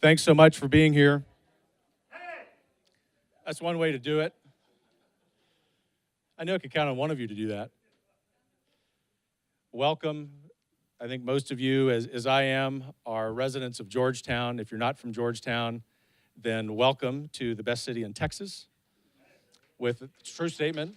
Thanks so much for being here. That's one way to do it. I know I could count on one of you to do that. Welcome. I think most of you, as I am, are residents of Georgetown. If you're not from Georgetown, then welcome to the best city in Texas. With a true statement,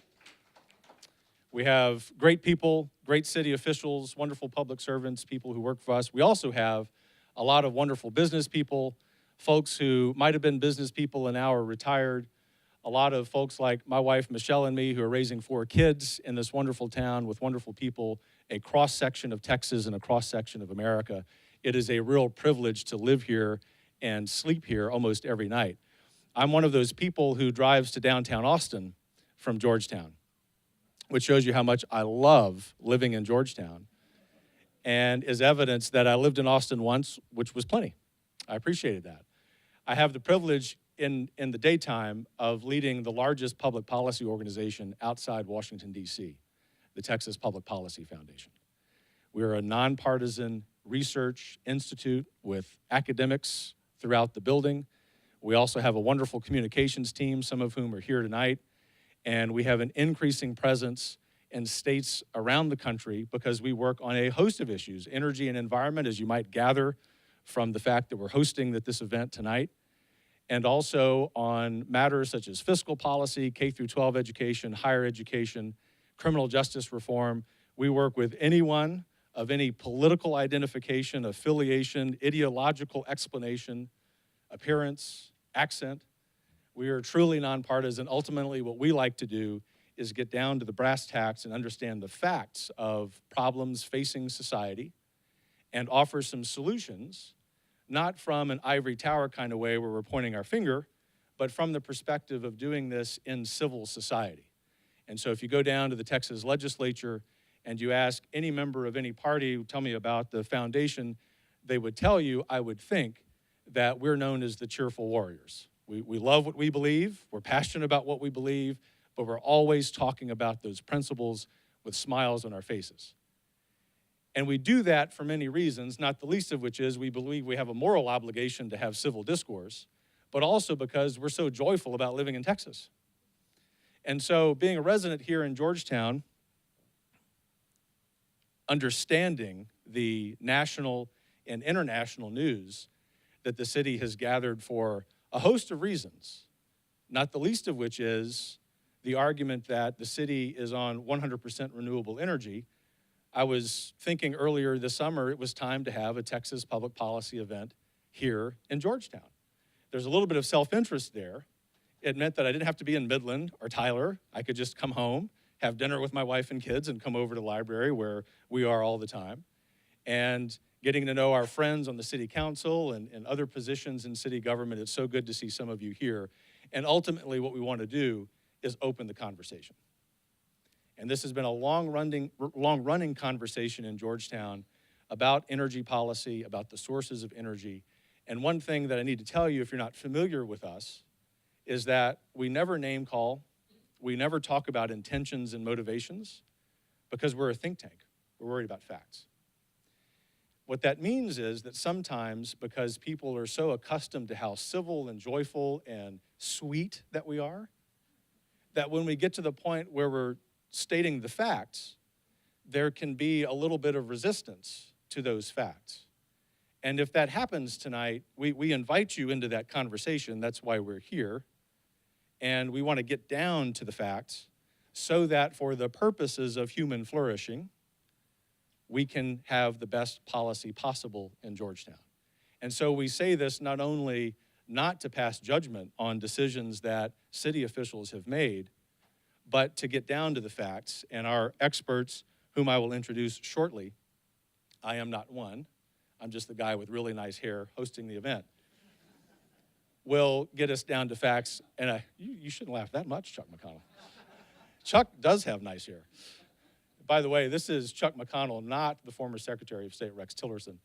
we have great people, great city officials, wonderful public servants, people who work for us. We also have a lot of wonderful business people, folks who might have been business people and now are retired. A lot of folks like my wife, Michelle, and me who are raising 4 kids in this wonderful town with wonderful people, a cross-section of Texas and a cross-section of America. It is a real privilege to live here and sleep here almost every night. I'm one of those people who drives to downtown Austin from Georgetown, which shows you how much I love living in Georgetown and is evidence that I lived in Austin once, which was plenty. I appreciated that. I have the privilege in the daytime of leading the largest public policy organization outside Washington, D.C., the Texas Public Policy Foundation. We are a nonpartisan research institute with academics throughout the building. We also have a wonderful communications team, some of whom are here tonight, and we have an increasing presence in states around the country because we work on a host of issues, energy and environment, as you might gather from the fact that we're hosting this event tonight, and also on matters such as fiscal policy, K-12 education, higher education, criminal justice reform. We work with anyone of any political identification, affiliation, ideological explanation, appearance, accent. We are truly nonpartisan. Ultimately, what we like to do is get down to the brass tacks and understand the facts of problems facing society and offer some solutions, not from an ivory tower kind of way where we're pointing our finger, but from the perspective of doing this in civil society. And so if you go down to the Texas legislature and you ask any member of any party, tell me about the foundation, they would tell you, I would think, that we're known as the cheerful warriors. We love what we believe, we're passionate about what we believe, but we're always talking about those principles with smiles on our faces. And we do that for many reasons, not the least of which is we believe we have a moral obligation to have civil discourse, but also because we're so joyful about living in Texas. And so being a resident here in Georgetown, understanding the national and international news that the city has gathered for a host of reasons, not the least of which is the argument that the city is on 100% renewable energy. I was thinking earlier this summer it was time to have a Texas public policy event here in Georgetown. There's a little bit of self-interest there. It meant that I didn't have to be in Midland or Tyler. I could just come home, have dinner with my wife and kids, and come over to the library where we are all the time. And getting to know our friends on the city council and other positions in city government, it's so good to see some of you here. And ultimately what we want to do is open the conversation. And this has been a long-running conversation in Georgetown about energy policy, about the sources of energy. And one thing that I need to tell you, if you're not familiar with us, is that we never name call, we never talk about intentions and motivations, because we're a think tank. We're worried about facts. What that means is that sometimes, because people are so accustomed to how civil and joyful and sweet that we are, that when we get to the point where we're stating the facts, there can be a little bit of resistance to those facts. And if that happens tonight, we invite you into that conversation. That's why we're here. And we want to get down to the facts so that for the purposes of human flourishing, we can have the best policy possible in Georgetown. And so we say this not only not to pass judgment on decisions that city officials have made, but to get down to the facts. And our experts, whom I will introduce shortly, I am not one, I'm just the guy with really nice hair hosting the event, will get us down to facts. And you shouldn't laugh that much, Chuck McConnell. Chuck does have nice hair. By the way, this is Chuck McConnell, not the former Secretary of State Rex Tillerson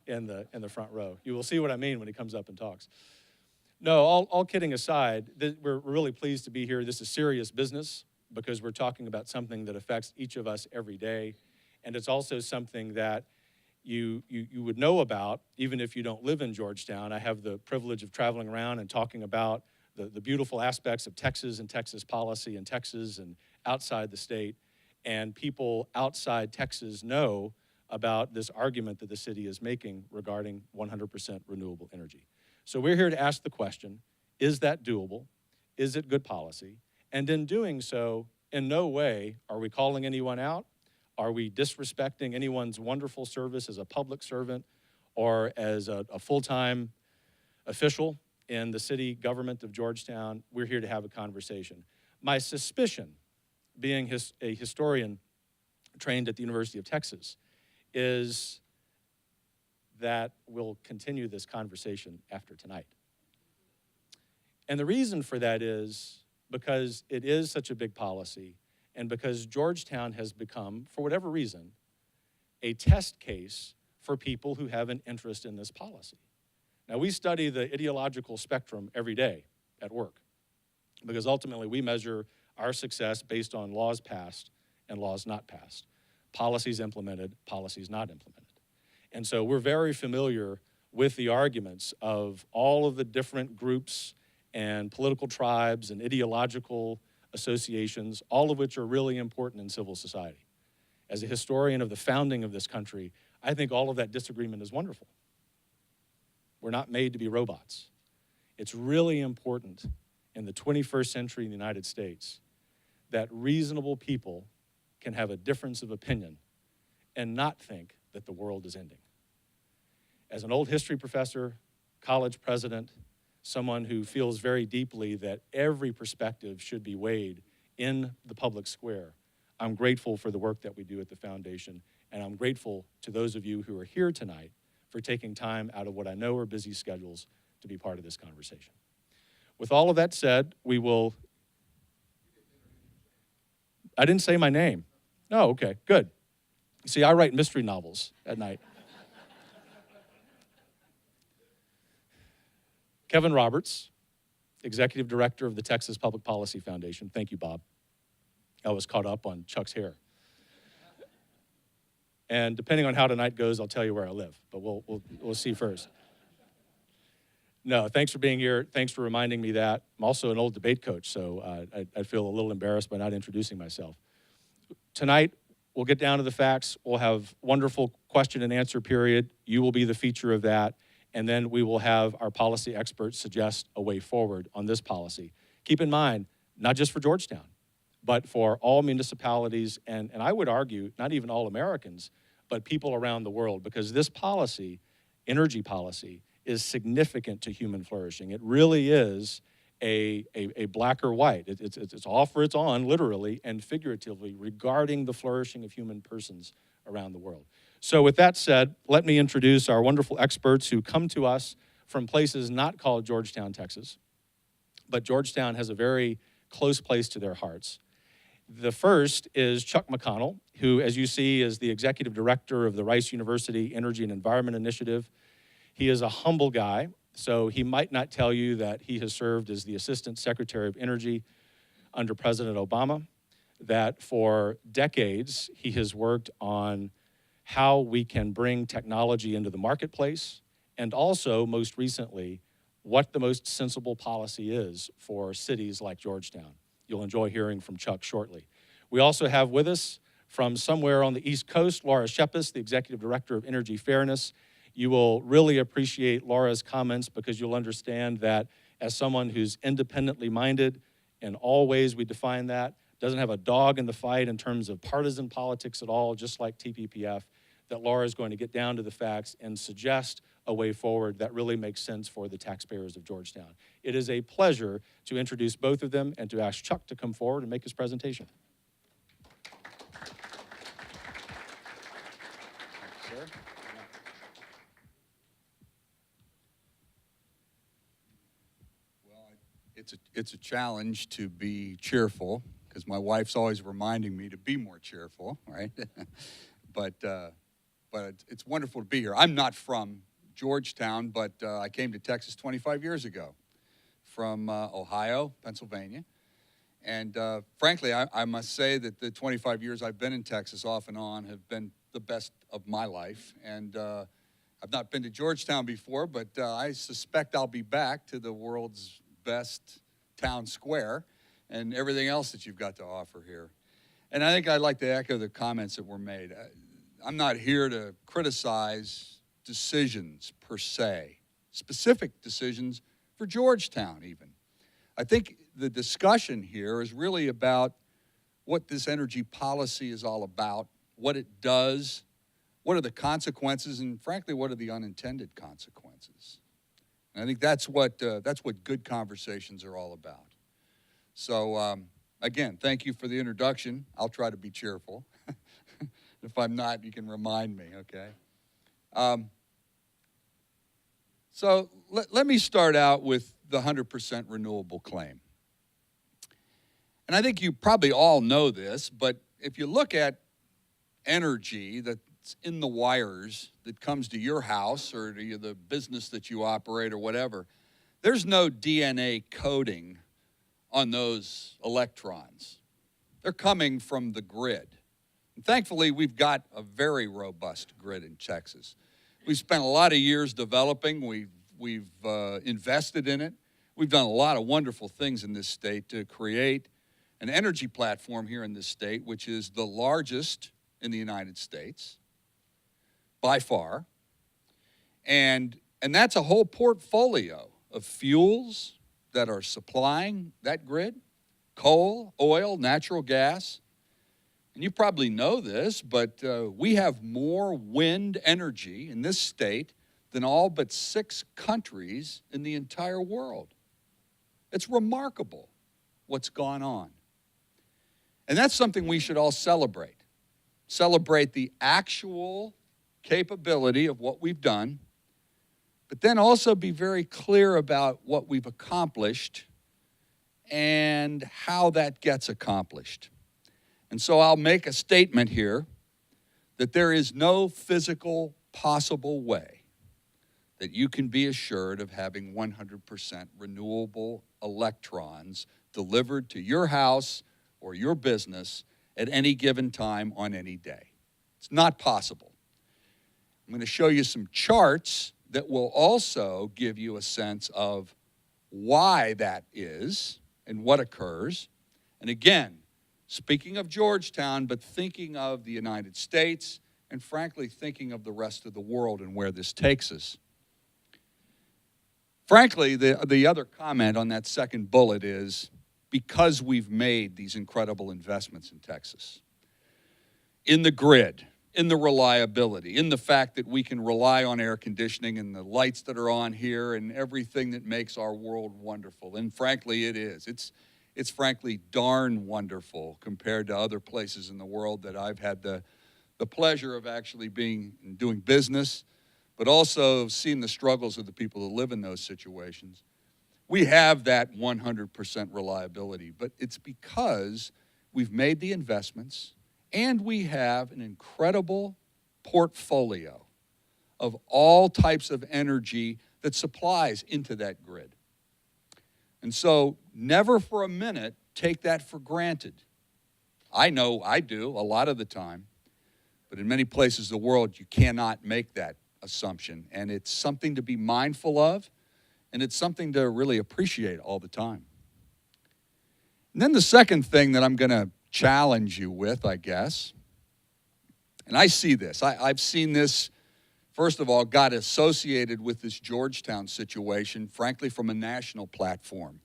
in the front row. You will see what I mean when he comes up and talks. No, all kidding aside, we're really pleased to be here. This is serious business because we're talking about something that affects each of us every day. And it's also something that you would know about, even if you don't live in Georgetown. I have the privilege of traveling around and talking about the beautiful aspects of Texas and Texas policy in Texas and outside the state. And people outside Texas know about this argument that the city is making regarding 100% renewable energy. So we're here to ask the question, is that doable? Is it good policy? And in doing so, in no way are we calling anyone out. Are we disrespecting anyone's wonderful service as a public servant or as a full-time official in the city government of Georgetown? We're here to have a conversation. My suspicion, being a historian trained at the University of Texas, is that we'll continue this conversation after tonight. And the reason for that is because it is such a big policy, and because Georgetown has become, for whatever reason, a test case for people who have an interest in this policy. Now, we study the ideological spectrum every day at work, because ultimately we measure our success based on laws passed and laws not passed, policies implemented, policies not implemented. And so we're very familiar with the arguments of all of the different groups and political tribes and ideological associations, all of which are really important in civil society. As a historian of the founding of this country, I think all of that disagreement is wonderful. We're not made to be robots. It's really important in the 21st century in the United States that reasonable people can have a difference of opinion and not think that the world is ending. As an old history professor, college president, someone who feels very deeply that every perspective should be weighed in the public square, I'm grateful for the work that we do at the foundation, and I'm grateful to those of you who are here tonight for taking time out of what I know are busy schedules to be part of this conversation. With all of that said, I didn't say my name. Oh, okay, good. See, I write mystery novels at night. Kevin Roberts, Executive Director of the Texas Public Policy Foundation. Thank you, Bob. I was caught up on Chuck's hair. And depending on how tonight goes, I'll tell you where I live, but we'll see first. No, thanks for being here. Thanks for reminding me that. I'm also an old debate coach, so I feel a little embarrassed by not introducing myself. Tonight, we'll get down to the facts. We'll have wonderful question and answer period. You will be the feature of that. And then we will have our policy experts suggest a way forward on this policy. Keep in mind, not just for Georgetown, but for all municipalities, and I would argue, not even all Americans, but people around the world, because this policy, energy policy, is significant to human flourishing. It really is a black or white. It's off or it's on, literally and figuratively, regarding the flourishing of human persons around the world. So with that said, let me introduce our wonderful experts who come to us from places not called Georgetown, Texas, but Georgetown has a very close place to their hearts. The first is Chuck McConnell, who, as you see, is the Executive Director of the Rice University Energy and Environment Initiative. He is a humble guy, so he might not tell you that he has served as the Assistant Secretary of Energy under President Obama, that for decades he has worked on how we can bring technology into the marketplace, and also, most recently, what the most sensible policy is for cities like Georgetown. You'll enjoy hearing from Chuck shortly. We also have with us, from somewhere on the East Coast, Laura Shepis, the Executive Director of Energy Fairness. You will really appreciate Laura's comments because you'll understand that as someone who's independently minded, in all ways we define that, doesn't have a dog in the fight in terms of partisan politics at all, just like TPPF, that Laura is going to get down to the facts and suggest a way forward that really makes sense for the taxpayers of Georgetown. It is a pleasure to introduce both of them and to ask Chuck to come forward and make his presentation. Sir? Well, it's a challenge to be cheerful because my wife's always reminding me to be more cheerful, right? But it's wonderful to be here. I'm not from Georgetown, but I came to Texas 25 years ago from Ohio, Pennsylvania. And frankly, I must say that the 25 years I've been in Texas off and on have been the best of my life. And I've not been to Georgetown before, but I suspect I'll be back to the world's best town square and everything else that you've got to offer here. And I think I'd like to echo the comments that were made. I'm not here to criticize decisions per se, specific decisions for Georgetown even. I think the discussion here is really about what this energy policy is all about, what it does, what are the consequences, and frankly, what are the unintended consequences. And I think that's what good conversations are all about. So again, thank you for the introduction. I'll try to be cheerful. If I'm not, you can remind me, okay? So let me start out with the 100% renewable claim. And I think you probably all know this, but if you look at energy that's in the wires that comes to your house or to the business that you operate or whatever, there's no DNA coding on those electrons. They're coming from the grid. And thankfully, we've got a very robust grid in Texas. We've spent a lot of years developing. We've invested in it. We've done a lot of wonderful things in this state to create an energy platform here in this state, which is the largest in the United States, by far. And that's a whole portfolio of fuels that are supplying that grid: coal, oil, natural gas. And you probably know this, but we have more wind energy in this state than all but 6 countries in the entire world. It's remarkable what's gone on. And that's something we should all celebrate. Celebrate the actual capability of what we've done, but then also be very clear about what we've accomplished and how that gets accomplished. And so I'll make a statement here that there is no physical possible way that you can be assured of having 100% renewable electrons delivered to your house or your business at any given time on any day. It's not possible. I'm going to show you some charts that will also give you a sense of why that is and what occurs. And again, speaking of Georgetown, but thinking of the United States and frankly thinking of the rest of the world and where this takes us. Frankly, the other comment on that second bullet is because we've made these incredible investments in Texas, in the grid, in the reliability, in the fact that we can rely on air conditioning and the lights that are on here and everything that makes our world wonderful. And frankly, it is. It's frankly darn wonderful compared to other places in the world that I've had the pleasure of actually being and doing business, but also seeing the struggles of the people that live in those situations. We have that 100% reliability, but it's because we've made the investments and we have an incredible portfolio of all types of energy that supplies into that grid. And so never for a minute take that for granted. I know I do a lot of the time, but in many places of the world you cannot make that assumption, and it's something to be mindful of, and it's something to really appreciate all the time. And then the second thing that I'm going to challenge you with, I guess, and I see this. I've seen this, first of all, got associated with this Georgetown situation, frankly, from a national platform.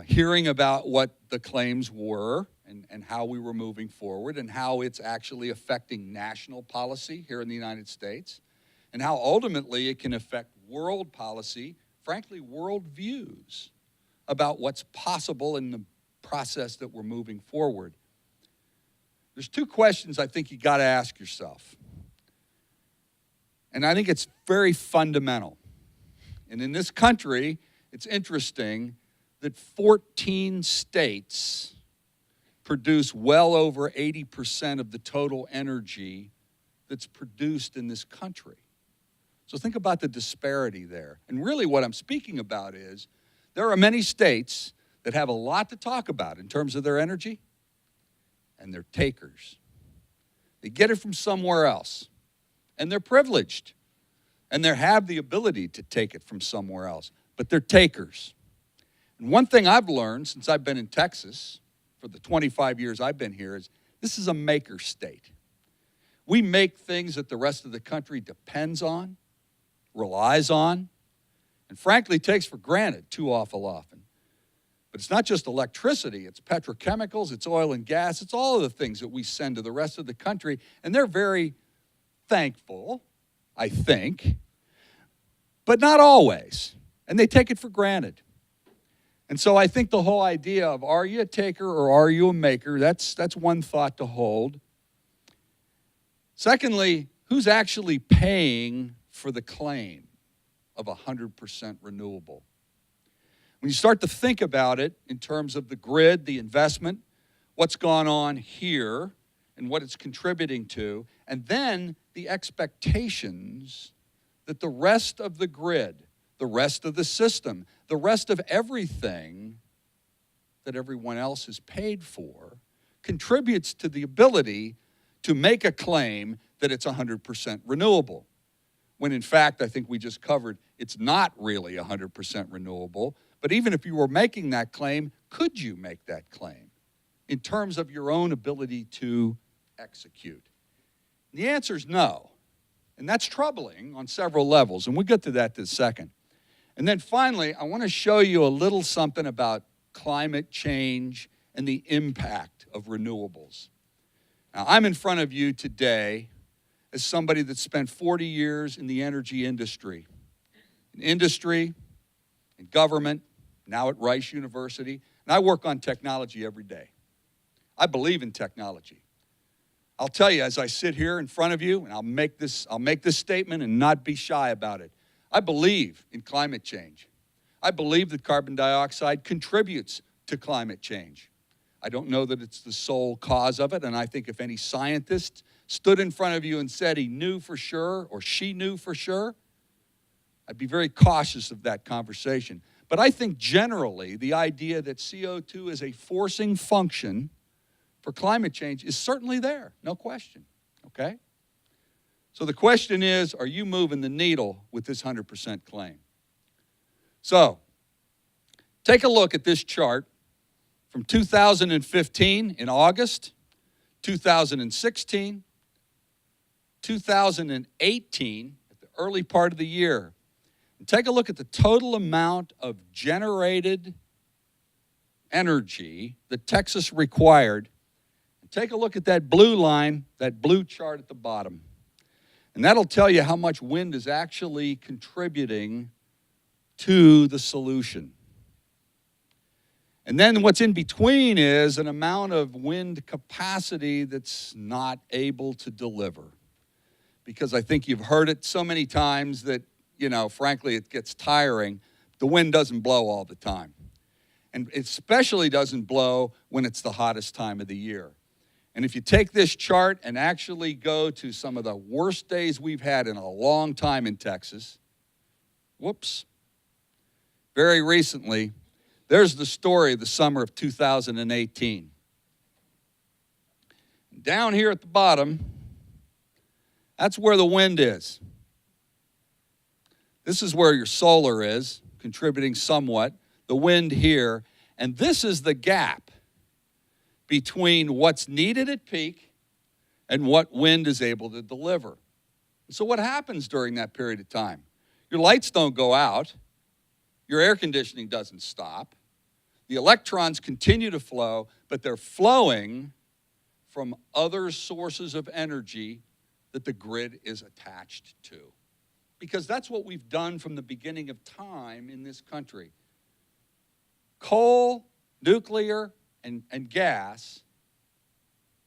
Hearing about what the claims were and how we were moving forward and how it's actually affecting national policy here in the United States and how ultimately it can affect world policy, frankly, world views about what's possible in the process that we're moving forward. There's 2 questions I think you got to ask yourself. And I think it's very fundamental. And in this country, it's interesting that 14 states produce well over 80% of the total energy that's produced in this country. So think about the disparity there. And really what I'm speaking about is there are many states that have a lot to talk about in terms of their energy, and they're takers. They get it from somewhere else. And they're privileged. And they have the ability to take it from somewhere else. But they're takers. And one thing I've learned since I've been in Texas, for the 25 years I've been here, is this is a maker state. We make things that the rest of the country depends on, relies on, and frankly takes for granted too awful often. But it's not just electricity, it's petrochemicals, it's oil and gas, it's all of the things that we send to the rest of the country, and they're very thankful, I think, but not always, and they take it for granted. And so I think the whole idea of are you a taker or are you a maker, that's one thought to hold. Secondly, who's actually paying for the claim of 100% renewable? When you start to think about it in terms of the grid, the investment, what's gone on here and what it's contributing to, and then the expectations that the rest of the grid, the rest of the system, the rest of everything that everyone else is paid for contributes to the ability to make a claim that it's 100% renewable. When in fact, I think we just covered, it's not really 100% renewable. But even if you were making that claim, could you make that claim in terms of your own ability to execute? The answer is no. And that's troubling on several levels, and we'll get to that in a second. And then finally, I want to show you a little something about climate change and the impact of renewables. Now, I'm in front of you today as somebody that spent 40 years in the energy industry. In government, now at Rice University, and I work on technology every day. I believe in technology. I'll tell you, as I sit here in front of you, and I'll make this statement and not be shy about it. I believe in climate change. I believe that carbon dioxide contributes to climate change. I don't know that it's the sole cause of it, and I think if any scientist stood in front of you and said he knew for sure or she knew for sure, I'd be very cautious of that conversation. But I think generally the idea that CO2 is a forcing function for climate change is certainly there, no question, okay? So the question is, are you moving the needle with this 100% claim? So, take a look at this chart from 2015 in August, 2016, 2018, at the early part of the year. And take a look at the total amount of generated energy that Texas required. And take a look at that blue line, that blue chart at the bottom. And that'll tell you how much wind is actually contributing to the solution. And then what's in between is an amount of wind capacity that's not able to deliver. Because I think you've heard it so many times that, frankly, it gets tiring. The wind doesn't blow all the time. And it especially doesn't blow when it's the hottest time of the year. And if you take this chart and actually go to some of the worst days we've had in a long time in Texas, very recently, there's the story of the summer of 2018. Down here at the bottom, that's where the wind is. This is where your solar is, contributing somewhat, the wind here, and this is the gap between what's needed at peak and what wind is able to deliver. So what happens during that period of time? Your lights don't go out. Your air conditioning doesn't stop. The electrons continue to flow, but they're flowing from other sources of energy that the grid is attached to. Because that's what we've done from the beginning of time in this country. Coal, nuclear, and gas,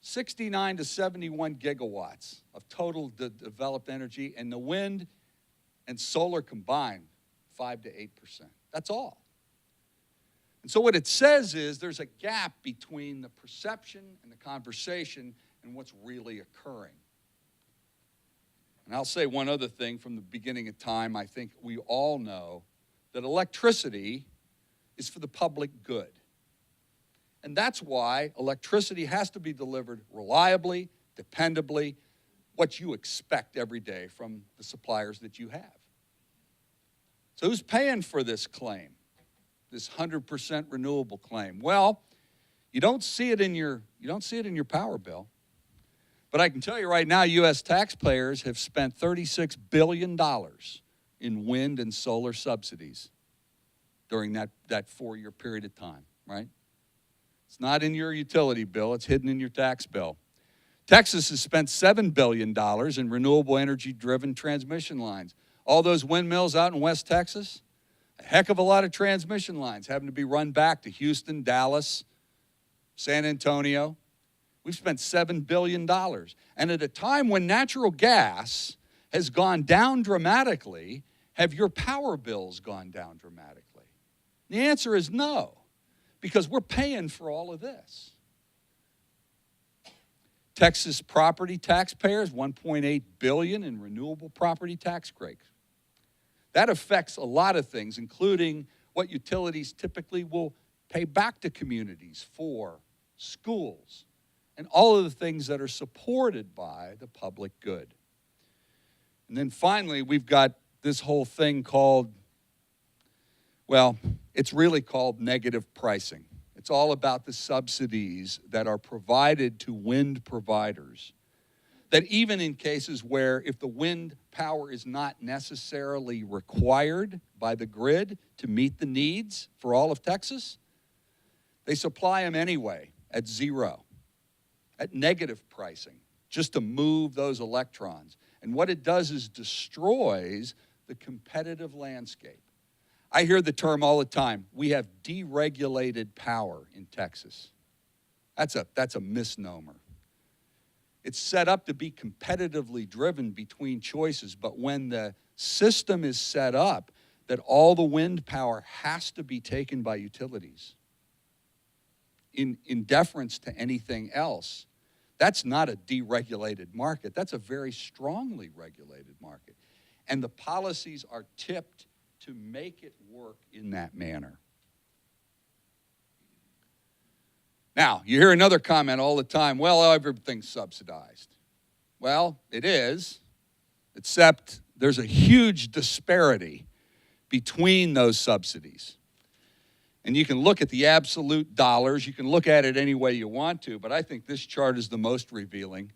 69 to 71 gigawatts of total developed energy, and the wind and solar combined, 5 to 8%. That's all. And so what it says is there's a gap between the perception and the conversation and what's really occurring. And I'll say one other thing from the beginning of time. I think we all know that electricity is for the public good. And that's why electricity has to be delivered reliably, dependably, what you expect every day from the suppliers that you have. So who's paying for this claim, this 100% renewable claim? Well, you don't see it in your power bill. But I can tell you right now, U.S. taxpayers have spent $36 billion in wind and solar subsidies during that 4-year period of time, right? It's not in your utility bill, it's hidden in your tax bill. Texas has spent $7 billion in renewable energy-driven transmission lines. All those windmills out in West Texas, a heck of a lot of transmission lines having to be run back to Houston, Dallas, San Antonio. We've spent $7 billion. And at a time when natural gas has gone down dramatically, have your power bills gone down dramatically? The answer is no, because we're paying for all of this. Texas property taxpayers, $1.8 billion in renewable property tax breaks. That affects a lot of things, including what utilities typically will pay back to communities for schools and all of the things that are supported by the public good. And then finally, we've got this whole thing called, well, it's really called negative pricing. It's all about the subsidies that are provided to wind providers. That even in cases where if the wind power is not necessarily required by the grid to meet the needs for all of Texas, they supply them anyway at zero, at negative pricing, just to move those electrons. And what it does is destroys the competitive landscape. I hear the term all the time, we have deregulated power in Texas. That's a misnomer. It's set up to be competitively driven between choices, but when the system is set up that all the wind power has to be taken by utilities in deference to anything else, that's not a deregulated market. That's a very strongly regulated market. And the policies are tipped to make it work in that manner. Now, you hear another comment all the time, well, everything's subsidized. Well, it is, except there's a huge disparity between those subsidies. And you can look at the absolute dollars, you can look at it any way you want to, but I think this chart is the most revealing.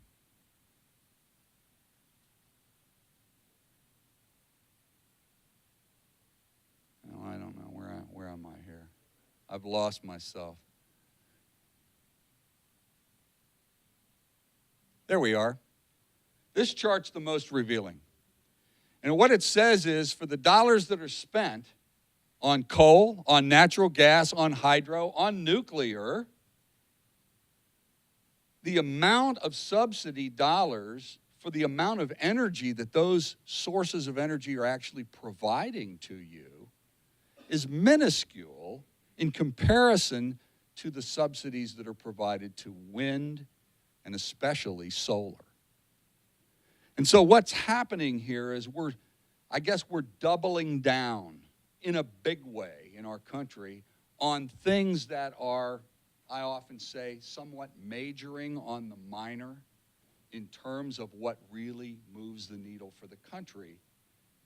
Oh, I don't know, where am I here? I've lost myself. There we are. This chart's the most revealing. And what it says is for the dollars that are spent on coal, on natural gas, on hydro, on nuclear, the amount of subsidy dollars for the amount of energy that those sources of energy are actually providing to you is minuscule in comparison to the subsidies that are provided to wind and especially solar. And so what's happening here is we're doubling down in a big way in our country on things that are, I often say, somewhat majoring on the minor in terms of what really moves the needle for the country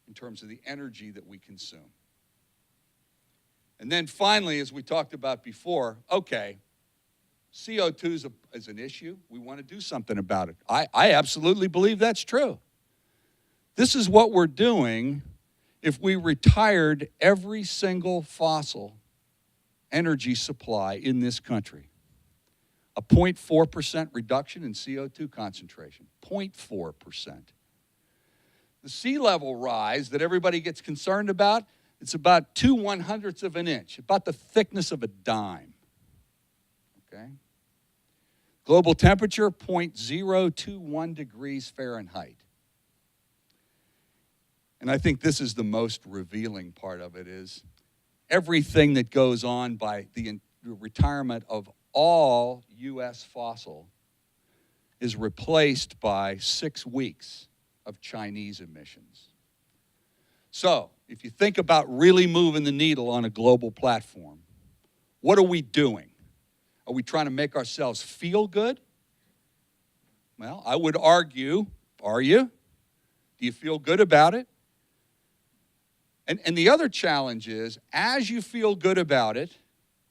in terms of the energy that we consume. And then finally, as we talked about before, okay, CO2 is an issue. We want to do something about it. I absolutely believe that's true. This is what we're doing if we retired every single fossil energy supply in this country. A 0.4% reduction in CO2 concentration, 0.4%. The sea level rise that everybody gets concerned about, it's about 2/100ths of an inch, about the thickness of a dime, okay? Global temperature, 0.021 degrees Fahrenheit. And I think this is the most revealing part of it is everything that goes on by the retirement of all U.S. fossil is replaced by 6 weeks of Chinese emissions. So, if you think about really moving the needle on a global platform, what are we doing? Are we trying to make ourselves feel good? Well, I would argue, are you? Do you feel good about it? And the other challenge is, as you feel good about it,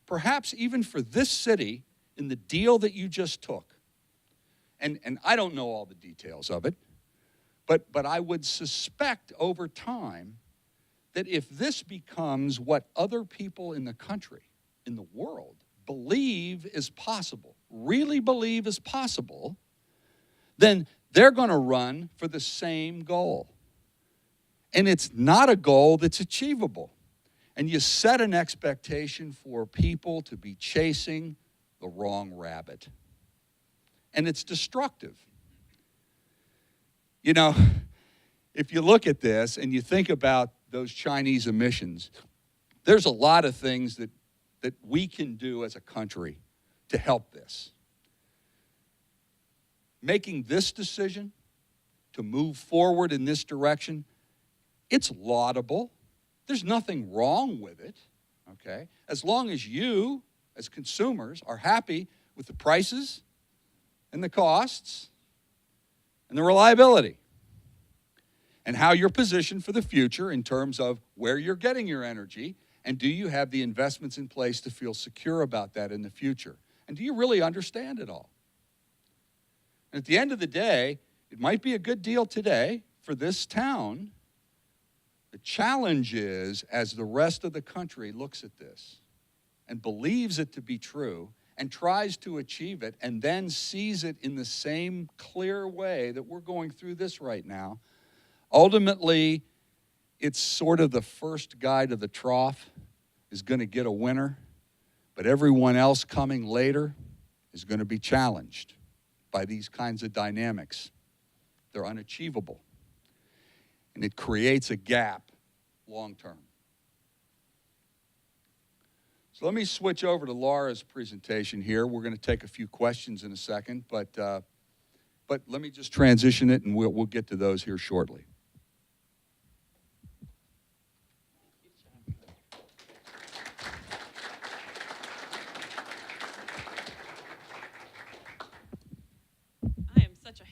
perhaps even for this city, in the deal that you just took, and I don't know all the details of it, but I would suspect over time that if this becomes what other people in the country, in the world, believe is possible, really believe is possible, then they're going to run for the same goal. And it's not a goal that's achievable. And you set an expectation for people to be chasing the wrong rabbit. And it's destructive. You know, if you look at this and you think about those Chinese emissions, there's a lot of things that we can do as a country to help this. Making this decision to move forward in this direction, it's laudable. There's nothing wrong with it, okay? As long as you, as consumers, are happy with the prices and the costs and the reliability and how you're positioned for the future in terms of where you're getting your energy, and do you have the investments in place to feel secure about that in the future? And do you really understand it all? And at the end of the day, it might be a good deal today for this town. The challenge is, as the rest of the country looks at this and believes it to be true and tries to achieve it and then sees it in the same clear way that we're going through this right now, ultimately, it's sort of the first guy to the trough is going to get a winner, but everyone else coming later is going to be challenged by these kinds of dynamics. They're unachievable. And it creates a gap long term. So let me switch over to Laura's presentation here. We're going to take a few questions in a second, but let me just transition it, and we'll get to those here shortly.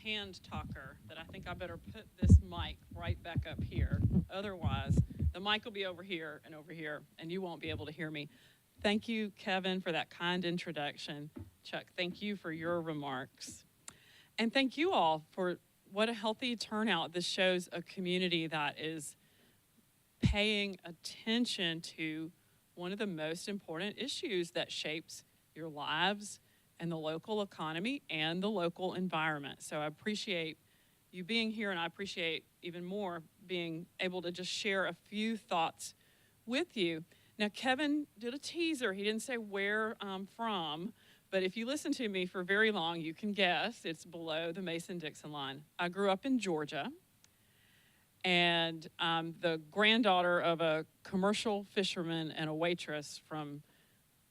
Hand talker that I think I better put this mic right back up here. Otherwise, the mic will be over here, and you won't be able to hear me. Thank you, Kevin, for that kind introduction. Chuck, thank you for your remarks. And thank you all for what a healthy turnout. This shows a community that is paying attention to one of the most important issues that shapes your lives and the local economy and the local environment. So I appreciate you being here, and I appreciate even more being able to just share a few thoughts with you. Now, Kevin did a teaser. He didn't say where I'm from, but if you listen to me for very long, you can guess it's below the Mason-Dixon line. I grew up in Georgia, and I'm the granddaughter of a commercial fisherman and a waitress from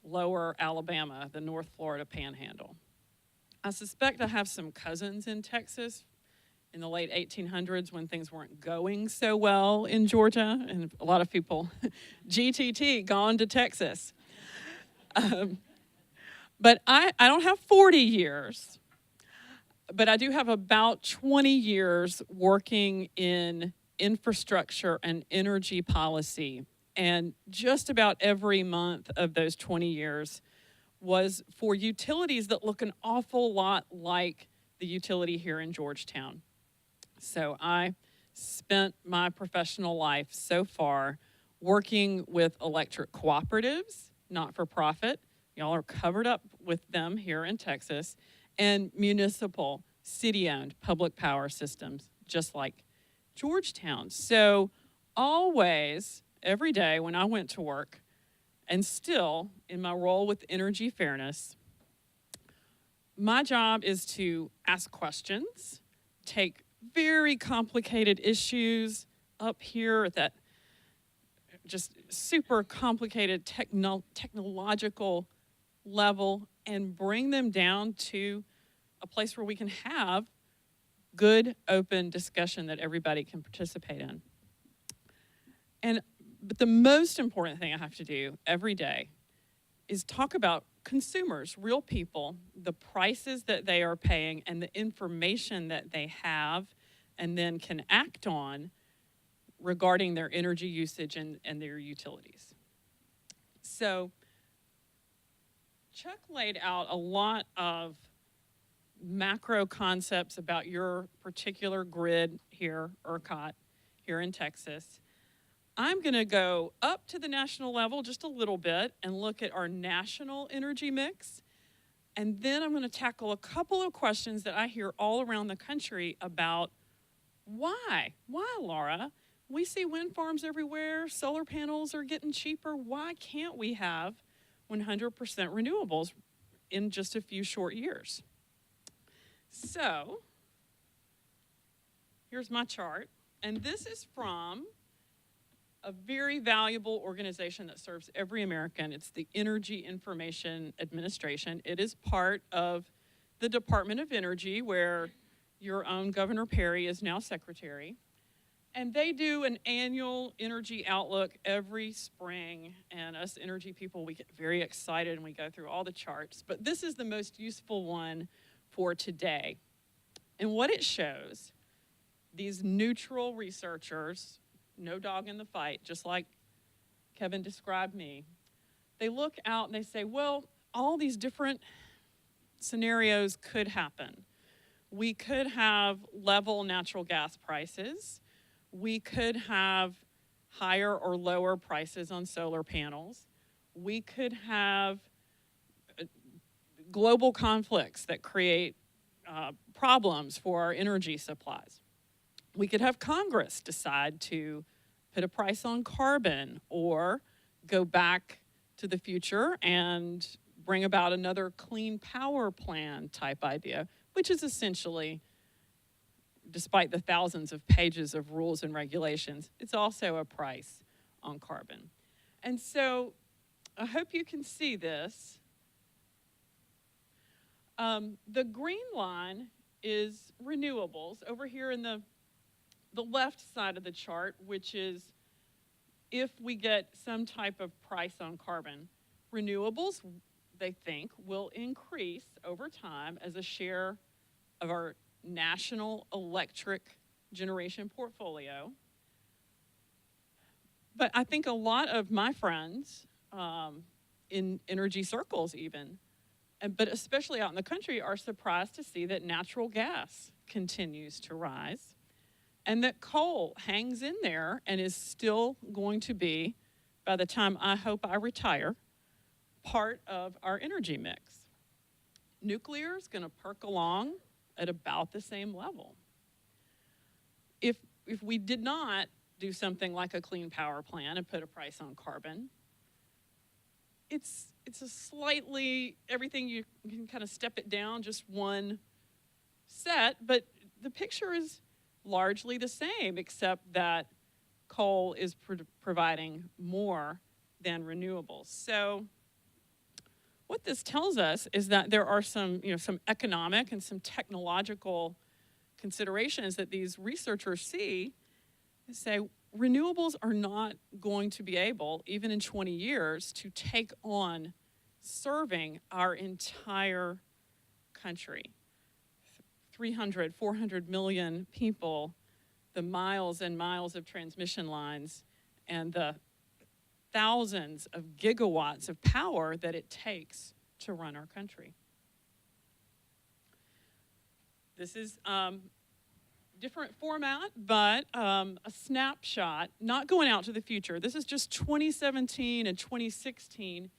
Lower Alabama, the North Florida Panhandle. I suspect I have some cousins in Texas in the late 1800s when things weren't going so well in Georgia, and a lot of people, GTT, gone to Texas. But I don't have 40 years, but I do have about 20 years working in infrastructure and energy policy. And just about every month of those 20 years was for utilities that look an awful lot like the utility here in Georgetown. So I spent my professional life so far working with electric cooperatives, not-for-profit. Y'all are covered up with them here in Texas, and municipal, city-owned public power systems, just like Georgetown. So always, every day when I went to work, and still in my role with Energy Fairness, my job is to ask questions, take very complicated issues up here at that just super complicated technological level and bring them down to a place where we can have good, open discussion that everybody can participate in. But the most important thing I have to do every day is talk about consumers, real people, the prices that they are paying and the information that they have and then can act on regarding their energy usage and their utilities. So Chuck laid out a lot of macro concepts about your particular grid here, ERCOT, here in Texas. I'm going to go up to the national level just a little bit and look at our national energy mix. And then I'm going to tackle a couple of questions that I hear all around the country about why? Why, Laura? We see wind farms everywhere. Solar panels are getting cheaper. Why can't we have 100% renewables in just a few short years? So here's my chart. And this is from a very valuable organization that serves every American. It's the Energy Information Administration. It is part of the Department of Energy, where your own Governor Perry is now secretary. And they do an annual energy outlook every spring. And us energy people, we get very excited and we go through all the charts. But this is the most useful one for today. And what it shows, these neutral researchers, no dog in the fight, just like Kevin described me, they look out and they say, well, all these different scenarios could happen. We could have level natural gas prices. We could have higher or lower prices on solar panels. We could have global conflicts that create problems for our energy supplies. We could have Congress decide to put a price on carbon or go back to the future and bring about another clean power plan type idea, which is essentially, despite the thousands of pages of rules and regulations, it's also a price on carbon. And so I hope you can see this. The green line is renewables over here in the left side of the chart, which is if we get some type of price on carbon. Renewables, they think, will increase over time as a share of our national electric generation portfolio. But I think a lot of my friends in energy circles even, but especially out in the country, are surprised to see that natural gas continues to rise and that coal hangs in there and is still going to be, by the time I hope I retire, part of our energy mix. Nuclear is going to perk along at about the same level. If we did not do something like a clean power plan and put a price on carbon, it's a slightly, everything you can kind of step it down just one set, but the picture is largely the same, except that coal is providing more than renewables. So what this tells us is that there are some economic and some technological considerations that these researchers see and say renewables are not going to be able, even in 20 years, to take on serving our entire country. 300, 400 million people, the miles and miles of transmission lines, and the thousands of gigawatts of power that it takes to run our country. This is different format, but a snapshot, not going out to the future. This is just 2017 and 2016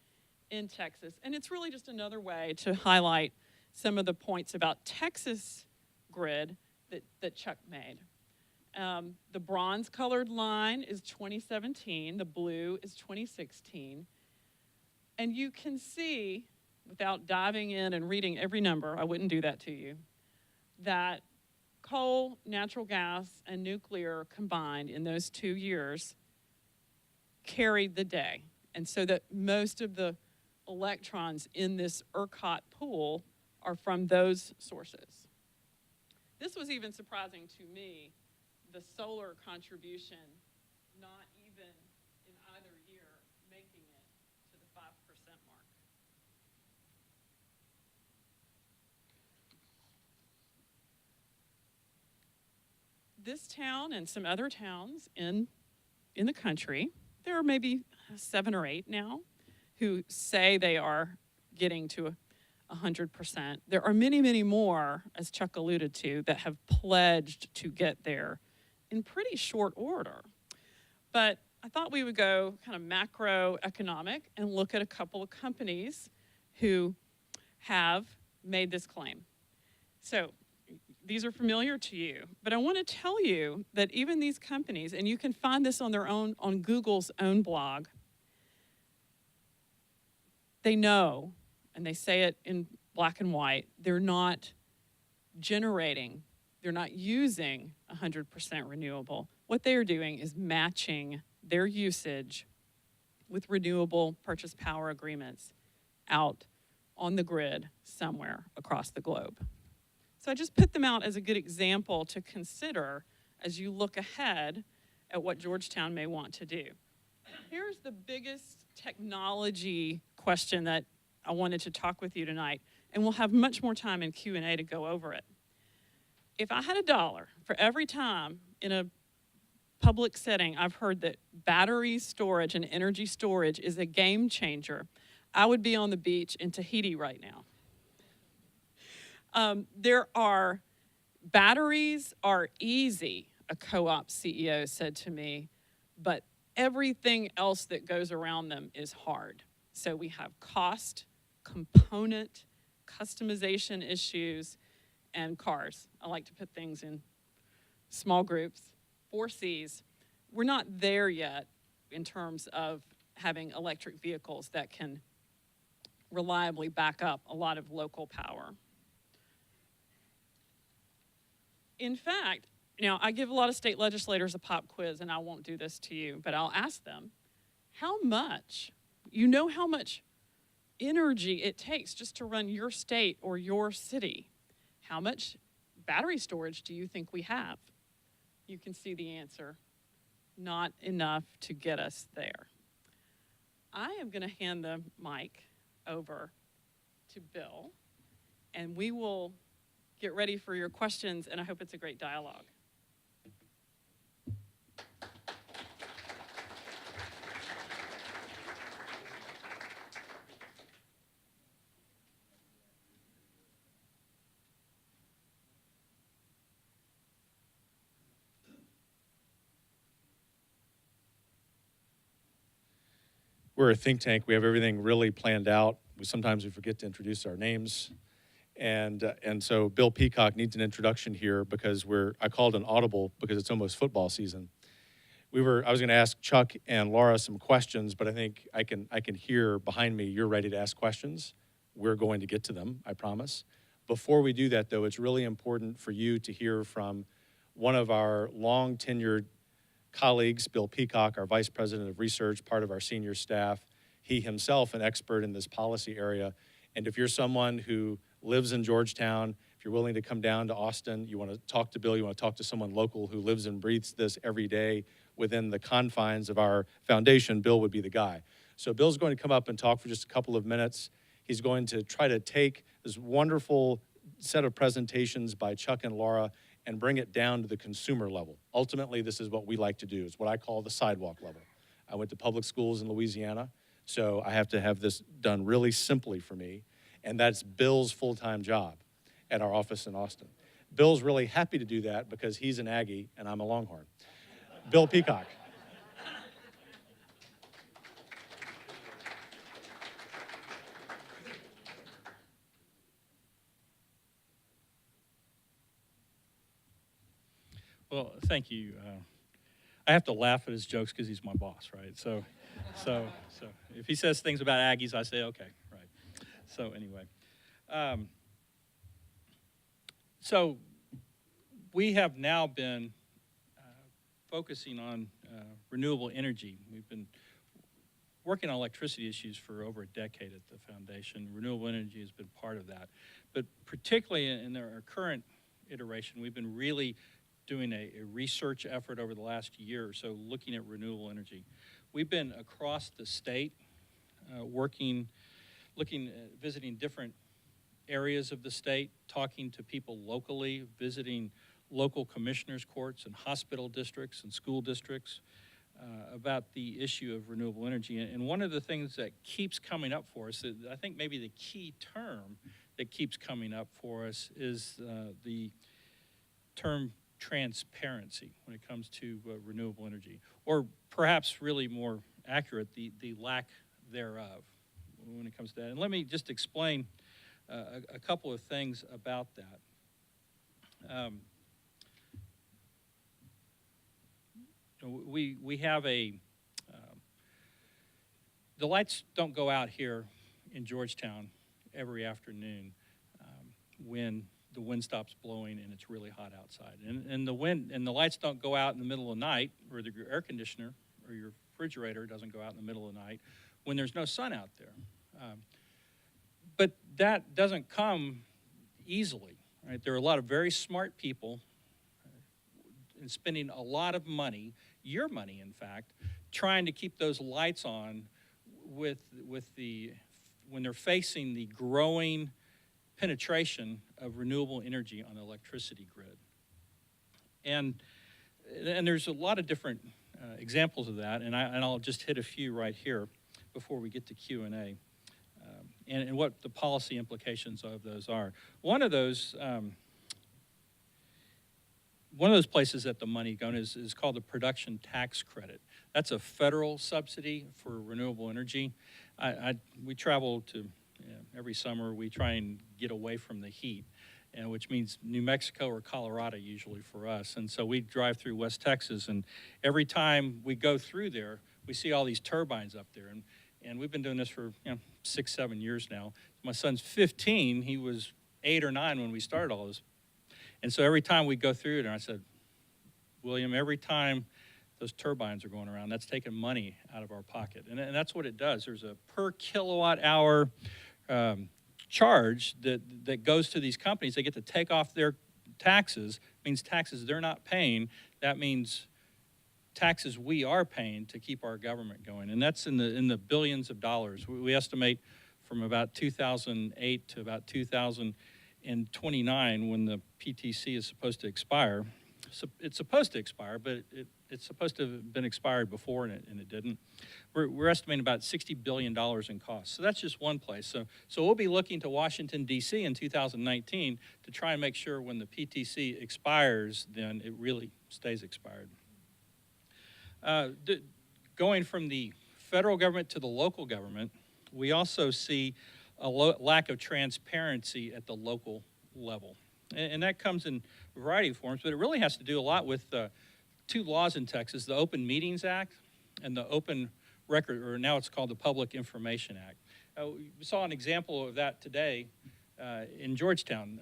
in Texas. And it's really just another way to highlight some of the points about Texas grid that Chuck made. The bronze colored line is 2017, the blue is 2016. And you can see, without diving in and reading every number, I wouldn't do that to you, that coal, natural gas, and nuclear combined in those 2 years carried the day. And so that most of the electrons in this ERCOT pool are from those sources. This was even surprising to me, the solar contribution not even in either year making it to the 5% mark. this town and some other towns in the country, there are maybe 7 or 8 now who say they are getting to 100%. There are many, many more, as Chuck alluded to, that have pledged to get there in pretty short order. But I thought we would go kind of macroeconomic and look at a couple of companies who have made this claim. So these are familiar to you, but I want to tell you that even these companies, and you can find this on their own, on Google's own blog, they know, and they say it in black and white, they're not generating, they're not using 100% renewable. What they are doing is matching their usage with renewable purchase power agreements out on the grid somewhere across the globe. So I just put them out as a good example to consider as you look ahead at what Georgetown may want to do. Here's the biggest technology question that I wanted to talk with you tonight, and we'll have much more time in Q&A to go over it. If I had $1 for every time in a public setting I've heard that battery storage and energy storage is a game changer, I would be on the beach in Tahiti right now. Batteries are easy, a co-op CEO said to me, but everything else that goes around them is hard. So we have cost, component, customization issues, and cars. I like to put things in small groups. 4 Cs. We're not there yet in terms of having electric vehicles that can reliably back up a lot of local power. In fact, now I give a lot of state legislators a pop quiz, and I won't do this to you, but I'll ask them, how much, you know how much energy it takes just to run your state or your city? How much battery storage do you think we have? You can see the answer. Not enough to get us there. I am going to hand the mic over to Bill, and we will get ready for your questions, and I hope it's a great dialogue. We're a think tank. We have everything really planned out. Sometimes we forget to introduce our names. And so Bill Peacock needs an introduction here because I called an audible because it's almost football season. I was going to ask Chuck and Laura some questions, but I think I can hear behind me you're ready to ask questions. We're going to get to them, I promise. Before we do that, though, it's really important for you to hear from one of our long-tenured colleagues, Bill Peacock, our Vice President of Research, part of our senior staff. He himself an expert in this policy area. And if you're someone who lives in Georgetown, if you're willing to come down to Austin, you want to talk to Bill, you want to talk to someone local who lives and breathes this every day within the confines of our foundation, Bill would be the guy. So Bill's going to come up and talk for just a couple of minutes. He's going to try to take this wonderful set of presentations by Chuck and Laura and bring it down to the consumer level. Ultimately, this is what we like to do. It's what I call the sidewalk level. I went to public schools in Louisiana, so I have to have this done really simply for me, and that's Bill's full-time job at our office in Austin. Bill's really happy to do that because he's an Aggie and I'm a Longhorn. Bill Peacock. Well, thank you. I have to laugh at his jokes because he's my boss, right? So if he says things about Aggies, I say, okay, right. So anyway, so we have now been focusing on renewable energy. We've been working on electricity issues for over a decade at the foundation. Renewable energy has been part of that. But particularly in our current iteration, we've been really doing a research effort over the last year or so looking at renewable energy. We've been across the state visiting different areas of the state, talking to people locally, visiting local commissioners' courts and hospital districts and school districts about the issue of renewable energy. And one of the things that keeps coming up for us, I think maybe the key term that keeps coming up for us is the term transparency when it comes to renewable energy, or perhaps really more accurate, the lack thereof when it comes to that. And let me just explain a couple of things about that. We have the lights don't go out here in Georgetown every afternoon when the wind stops blowing and it's really hot outside. And the lights don't go out in the middle of the night, or your air conditioner or your refrigerator doesn't go out in the middle of the night when there's no sun out there. But that doesn't come easily, right? There are a lot of very smart people and spending a lot of money, your money in fact, trying to keep those lights on when they're facing the growing penetration of renewable energy on the electricity grid. And there's a lot of different examples of that, and I'll just hit a few right here before we get to Q&A, and what the policy implications of those are. One of those places that the money going is called the production tax credit. That's a federal subsidy for renewable energy. We travel to every summer. We try and get away from the heat, and which means New Mexico or Colorado usually for us. And so we drive through West Texas, and every time we go through there, we see all these turbines up there. And we've been doing this for 6, 7 years now. My son's 15. He was 8 or 9 when we started all this. And so every time we go through there, I said, William, every time those turbines are going around, that's taking money out of our pocket. And that's what it does. There's a per kilowatt hour charge that goes to these companies. They get to take off their taxes. It means taxes they're not paying. That means taxes we are paying to keep our government going. And that's in the billions of dollars. We estimate from about 2008 to about 2029 when the PTC is supposed to expire. So it's supposed to expire, but it's supposed to have been expired before, and it didn't. We're estimating about $60 billion in costs. So that's just one place. So we'll be looking to Washington, D.C. in 2019 to try and make sure when the PTC expires, then it really stays expired. Going from the federal government to the local government, we also see a lack of transparency at the local level. And that comes in a variety of forms, but it really has to do a lot with two laws in Texas, the Open Meetings Act and the Open Record, or now it's called the Public Information Act. We saw an example of that today in Georgetown.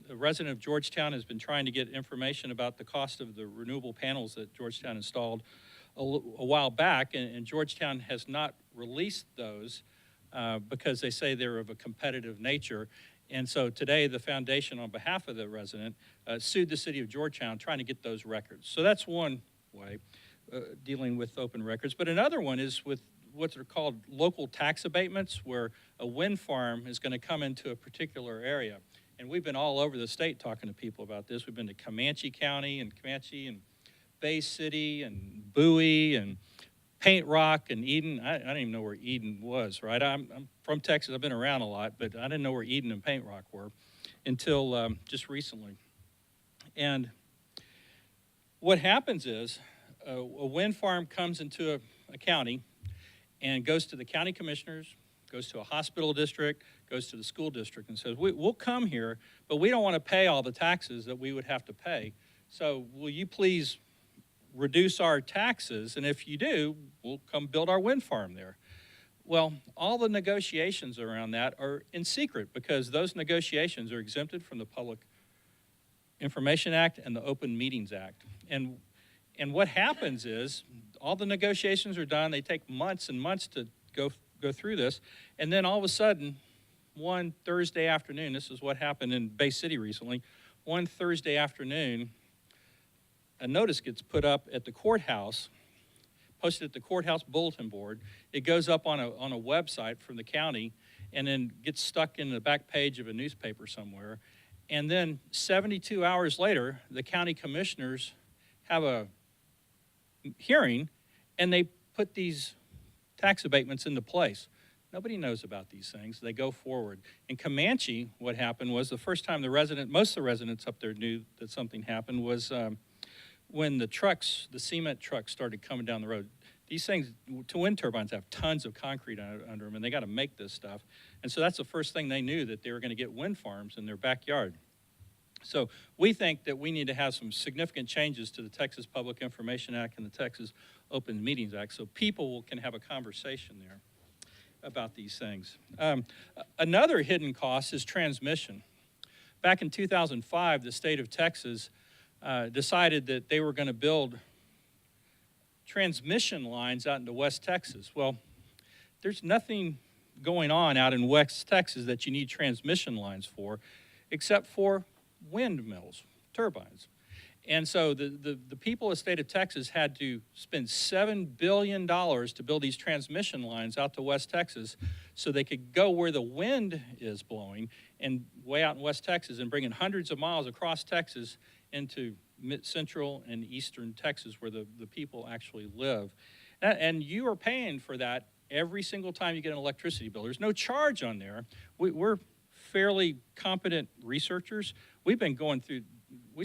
A resident of Georgetown has been trying to get information about the cost of the renewable panels that Georgetown installed a while back, and Georgetown has not released those because they say they're of a competitive nature. And so today the foundation, on behalf of the resident, sued the city of Georgetown trying to get those records. So that's one way dealing with open records. But another one is with what are called local tax abatements, where a wind farm is going to come into a particular area. And we've been all over the state talking to people about this. We've been to Comanche County and Comanche and Bay City and Bowie and Paint Rock and Eden. I didn't even know where Eden was, right? I'm from Texas. I've been around a lot, but I didn't know where Eden and Paint Rock were until just recently. And what happens is a wind farm comes into a county and goes to the county commissioners, goes to a hospital district, goes to the school district and says, we'll come here, but we don't want to pay all the taxes that we would have to pay. So will you please reduce our taxes? And if you do, we'll come build our wind farm there. Well, all the negotiations around that are in secret because those negotiations are exempted from the Public Information Act and the Open Meetings Act. And what happens is all the negotiations are done. They take months and months to go through this. And then all of a sudden, one Thursday afternoon, this is what happened in Bay City recently, one Thursday afternoon, a notice gets put up at the courthouse, posted at the courthouse bulletin board. It goes up on a website from the county and then gets stuck in the back page of a newspaper somewhere. And then 72 hours later, the county commissioners have a hearing, and they put these tax abatements into place. Nobody knows about these things. They go forward. In Comanche, what happened was the first time most of the residents up there knew that something happened was when the cement trucks started coming down the road. These things, to wind turbines, have tons of concrete under them, and they got to make this stuff. And so that's the first thing they knew, that they were going to get wind farms in their backyard. So we think that we need to have some significant changes to the Texas Public Information Act and the Texas Open Meetings Act so people can have a conversation there about these things. Another hidden cost is transmission. Back in 2005, the state of Texas decided that they were going to build transmission lines out into West Texas. Well, there's nothing going on out in West Texas that you need transmission lines for, except for windmills, turbines. And so the people of the state of Texas had to spend $7 billion to build these transmission lines out to West Texas so they could go where the wind is blowing and way out in West Texas and bringing hundreds of miles across Texas into central and eastern Texas where the people actually live. And you are paying for that every single time you get an electricity bill. There's no charge on there. We're fairly competent researchers. We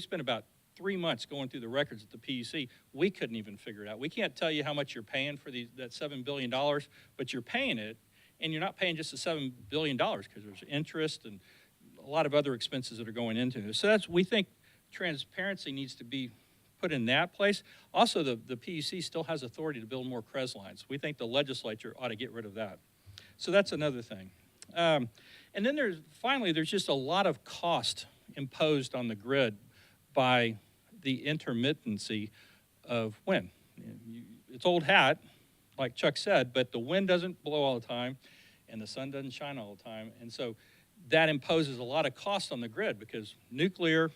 spent about 3 months going through the records at the PUC. We couldn't even figure it out. We can't tell you how much you're paying for that $7 billion, but you're paying it, and you're not paying just the $7 billion because there's interest and a lot of other expenses that are going into it. So we think transparency needs to be put in that place. Also, the PUC still has authority to build more CREZ lines. We think the legislature ought to get rid of that. So that's another thing. And then there's just a lot of cost imposed on the grid by the intermittency of wind. It's old hat, like Chuck said, but the wind doesn't blow all the time and the sun doesn't shine all the time. And so that imposes a lot of cost on the grid because nuclear,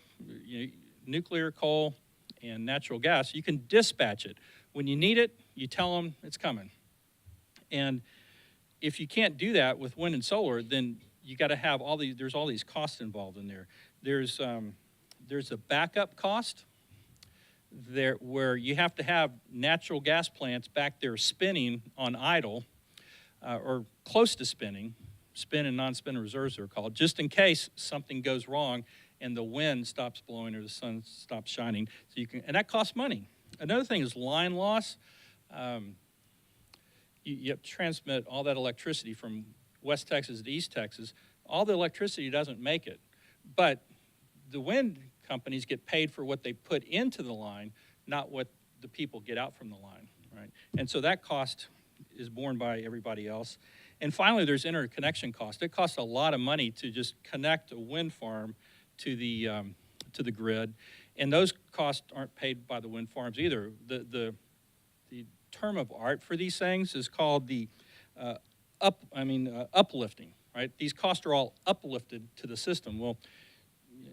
coal, and natural gas, you can dispatch it. When you need it, you tell them it's coming. And if you can't do that with wind and solar, then you got to have there's all these costs involved in there. There's a backup cost there where you have to have natural gas plants back there spinning on idle or close to spinning. Spin and non-spin reserves are called, just in case something goes wrong and the wind stops blowing or the sun stops shining. And that costs money. Another thing is line loss. You have to transmit all that electricity from West Texas to East Texas. All the electricity doesn't make it, but the wind companies get paid for what they put into the line, not what the people get out from the line, right? And so that cost is borne by everybody else. And finally, there's interconnection cost. It costs a lot of money to just connect a wind farm to the grid, and those costs aren't paid by the wind farms either. The term of art for these things is called the uplifting, right? These costs are all uplifted to the system. Well,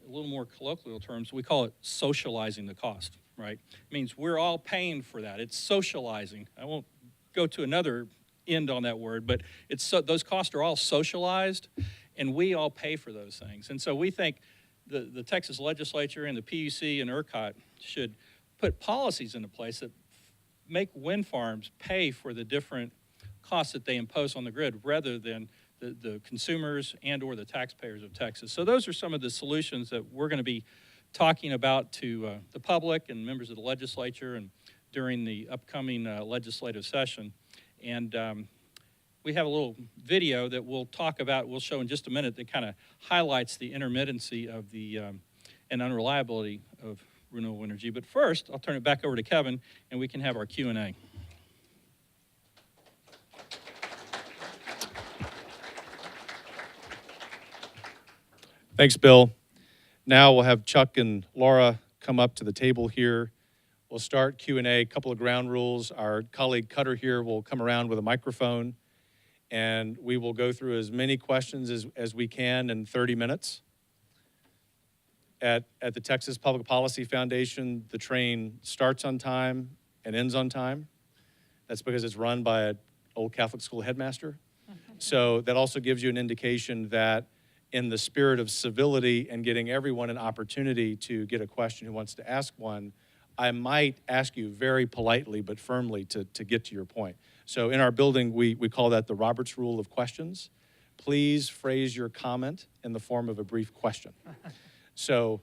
a little more colloquial terms, we call it socializing the cost, right? It means we're all paying for that. It's socializing. I won't go to another end on that word, but those costs are all socialized, and we all pay for those things. And so we think the Texas legislature and the PUC and ERCOT should put policies into place that make wind farms pay for the different costs that they impose on the grid rather than the consumers and or the taxpayers of Texas. So those are some of the solutions that we're going to be talking about to the public and members of the legislature and during the upcoming legislative session. And we have a little video that we'll show in just a minute that kind of highlights the intermittency of and unreliability of renewable energy. But first, I'll turn it back over to Kevin and we can have our Q&A. Thanks, Bill. Now we'll have Chuck and Laura come up to the table here. We'll start Q&A, a couple of ground rules. Our colleague Cutter here will come around with a microphone, and we will go through as many questions as we can in 30 minutes. At the Texas Public Policy Foundation, the train starts on time and ends on time. That's because it's run by an old Catholic school headmaster. So that also gives you an indication that in the spirit of civility and getting everyone an opportunity to get a question who wants to ask one, I might ask you very politely but firmly to get to your point. So in our building, we call that the Roberts Rule of Questions. Please phrase your comment in the form of a brief question. So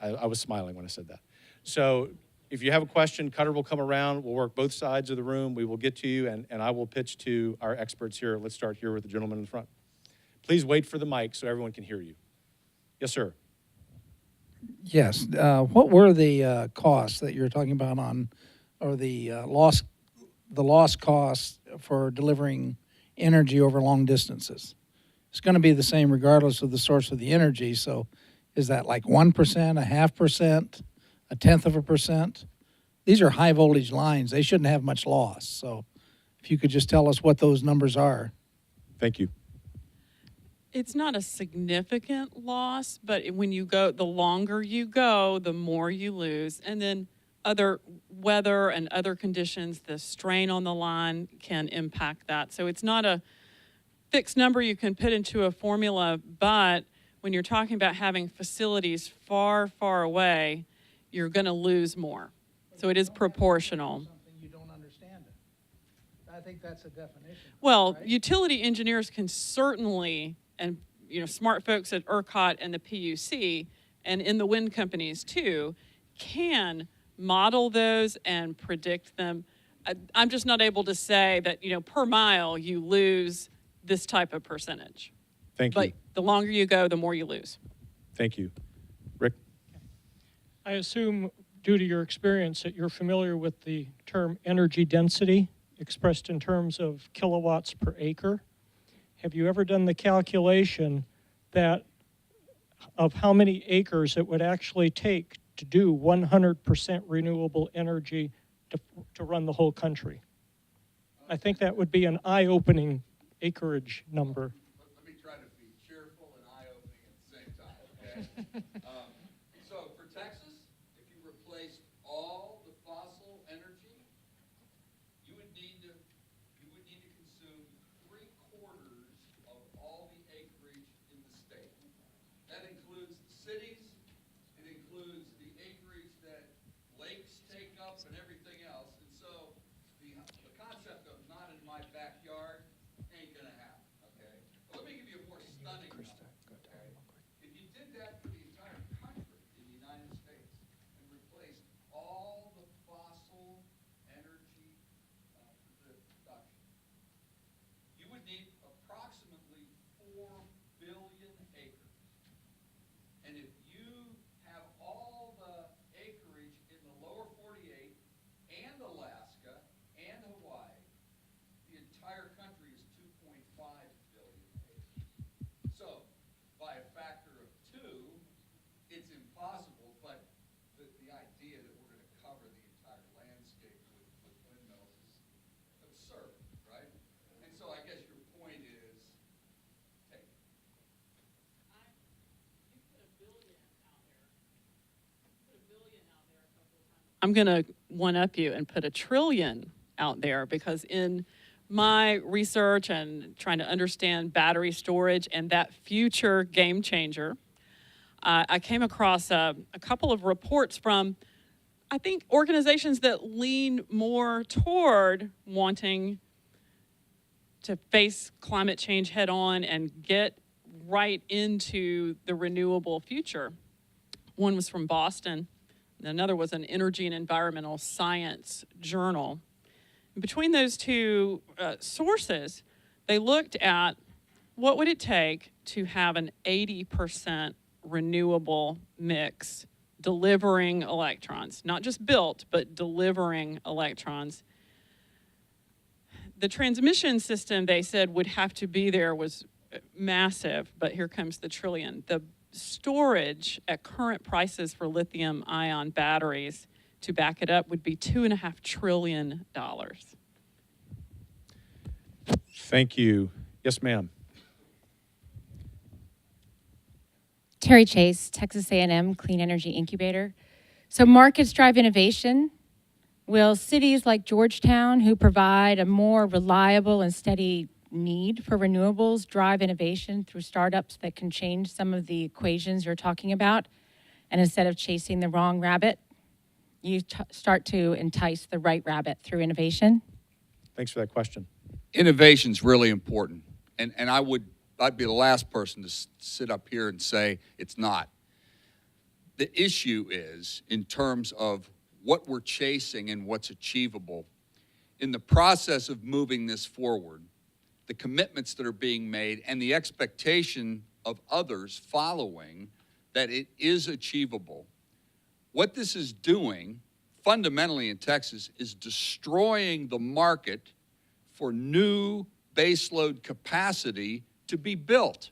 I was smiling when I said that. So if you have a question, Cutter will come around. We'll work both sides of the room. We will get to you, and I will pitch to our experts here. Let's start here with the gentleman in the front. Please wait for the mic so everyone can hear you. Yes, sir. Yes. What were the costs that you were talking about on, or the loss costs for delivering energy over long distances? It's going to be the same regardless of the source of the energy. So is that like 1%, 0.5%, 0.1%? These are high voltage lines. They shouldn't have much loss. So if you could just tell us what those numbers are. Thank you. It's not a significant loss, but when you go, the longer you go, the more you lose. And then other weather and other conditions, the strain on the line can impact that. So it's not a fixed number you can put into a formula, but when you're talking about having facilities far, far away, you're going to lose more. So it is proportional. Something you don't understand it. I think that's a definition. Well, right? utility engineers can certainly, and smart folks at ERCOT and the PUC, and in the wind companies too, can model those and predict them. I'm just not able to say that, per mile you lose this type of percentage. Thank you. But the longer you go, the more you lose. Thank you. Rick? I assume, due to your experience, that you're familiar with the term energy density expressed in terms of kilowatts per acre. Have you ever done the calculation that of how many acres it would actually take to do 100% renewable energy to run the whole country? I think that would be an eye-opening acreage number. Let me try to be cheerful and eye-opening at the same time, okay? So for Texas, if you replaced all the fossil energy, you would need to consume 3/4 of all the acreage in the state. That includes the cities, it includes the acreage that lakes take up and everything else. And so the concept of not in my backyard ain't gonna happen, okay? But let me give you a more stunning number, okay? If you did that for the entire country in the United States and replaced all the fossil energy production, you would need approximately 4 billion acres. And if you have all the acreage in the lower 48 and Alaska and Hawaii, the entire country is 2.5 billion acres. So, by a factor of 2, it's impossible, but the idea that we're going to cover the entire landscape with windmills is absurd, right? And so I guess your point is, take it. I'm going to one-up you and put $1 trillion out there, because in my research and trying to understand battery storage and that future game changer, I came across a couple of reports from, I think, organizations that lean more toward wanting to face climate change head on and get right into the renewable future. One was from Boston, and another was an Energy and Environmental Science journal. And between those two sources, they looked at what would it take to have an 80% renewable mix delivering electrons, not just built, but delivering electrons. The transmission system, they said, would have to be there, was massive, but here comes the $1 trillion. The storage at current prices for lithium-ion batteries, to back it up, would be $2.5 trillion. Thank you. Yes, ma'am. Terry Chase, Texas A&M Clean Energy Incubator. So markets drive innovation. Will cities like Georgetown, who provide a more reliable and steady need for renewables drive innovation through startups that can change some of the equations you're talking about. And instead of chasing the wrong rabbit, you start to entice the right rabbit through innovation? Thanks for that question. Innovation's really important. And I'd be the last person to sit up here and say it's not. The issue is in terms of what we're chasing and what's achievable. In the process of moving this forward, the commitments that are being made and the expectation of others following that it is achievable. What this is doing fundamentally in Texas is destroying the market for new baseload capacity to be built.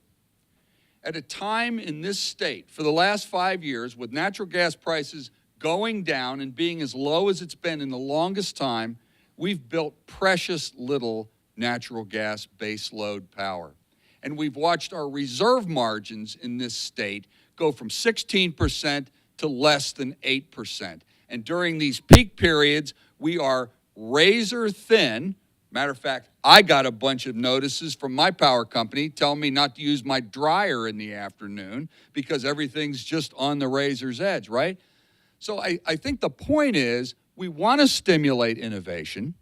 At a time in this state, for the last 5 years, with natural gas prices going down and being as low as it's been in the longest time, we've built precious little natural gas baseload power. And we've watched our reserve margins in this state go from 16% to less than 8%. And during these peak periods, we are razor thin. Matter of fact, I got a bunch of notices from my power company telling me not to use my dryer in the afternoon because everything's just on the razor's edge, right? So I think the point is we want to stimulate innovation.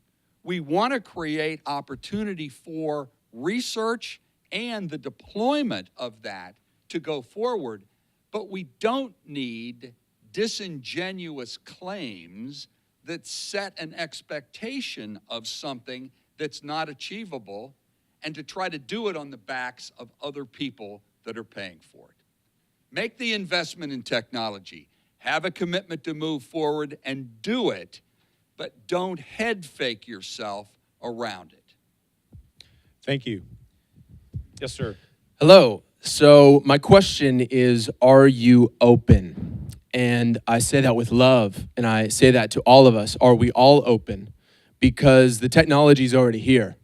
We want to create opportunity for research and the deployment of that to go forward, but we don't need disingenuous claims that set an expectation of something that's not achievable and to try to do it on the backs of other people that are paying for it. Make the investment in technology, have a commitment to move forward and do it, but don't head fake yourself around it. Thank you. Yes, sir. Hello. So my question is, are you open? And I say that with love, and I say that to all of us. Are we all open? Because the technology is already here.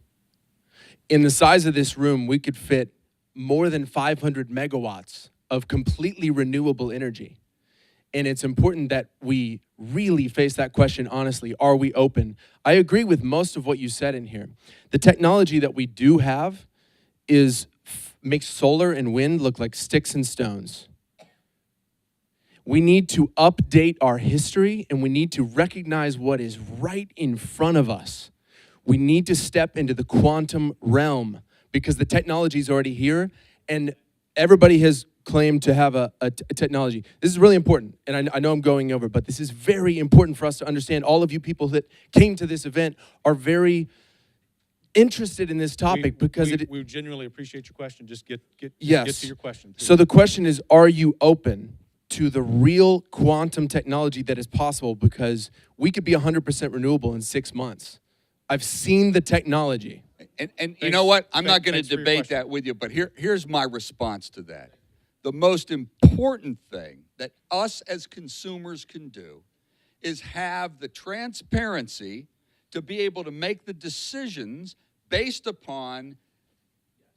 In the size of this room, we could fit more than 500 megawatts of completely renewable energy. And it's important that we really face that question honestly. Are we open? I agree with most of what you said in here. The technology that we do have makes solar and wind look like sticks and stones. We need to update our history, and we need to recognize what is right in front of us. We need to step into the quantum realm because the technology is already here, and everybody has claimed to have a technology. This is really important, and I know I'm going over, but this is very important for us to understand. All of you people that came to this event are very interested in this topic because we genuinely appreciate your question. Just get to your question. Please. So the question is, are you open to the real quantum technology that is possible? Because we could be 100% renewable in 6 months. I've seen the technology. And you know what? I'm not going to debate that with you, but here's my response to that. The most important thing that us as consumers can do is have the transparency to be able to make the decisions based upon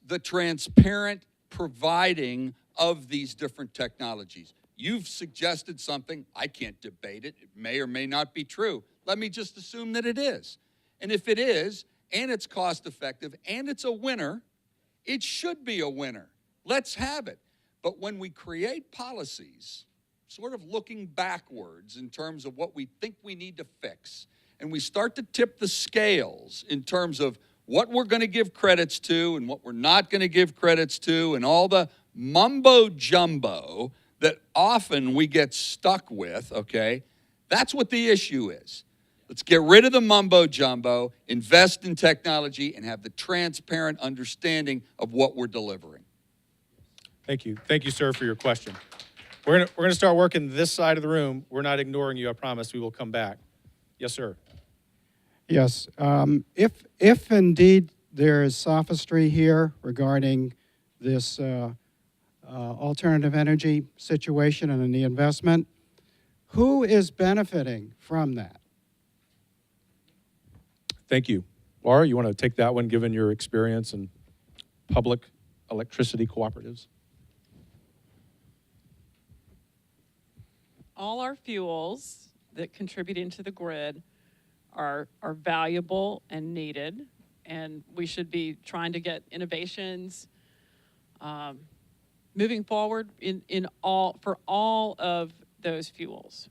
the transparent providing of these different technologies. You've suggested something. I can't debate it. It may or may not be true. Let me just assume that it is. And if it is, and it's cost effective, and it's a winner, it should be a winner. Let's have it. But when we create policies, sort of looking backwards in terms of what we think we need to fix, and we start to tip the scales in terms of what we're going to give credits to and what we're not going to give credits to, and all the mumbo jumbo that often we get stuck with, okay, that's what the issue is. Let's get rid of the mumbo jumbo, invest in technology, and have the transparent understanding of what we're delivering. Thank you. Thank you, sir, for your question. We're gonna start working this side of the room. We're not ignoring you, I promise. We will come back. Yes, sir. Yes. If indeed there is sophistry here regarding this alternative energy situation and the investment, who is benefiting from that? Thank you. Laura, you want to take that one, given your experience in public electricity cooperatives? All our fuels that contribute into the grid are valuable and needed, and we should be trying to get innovations moving forward for all of those fuels.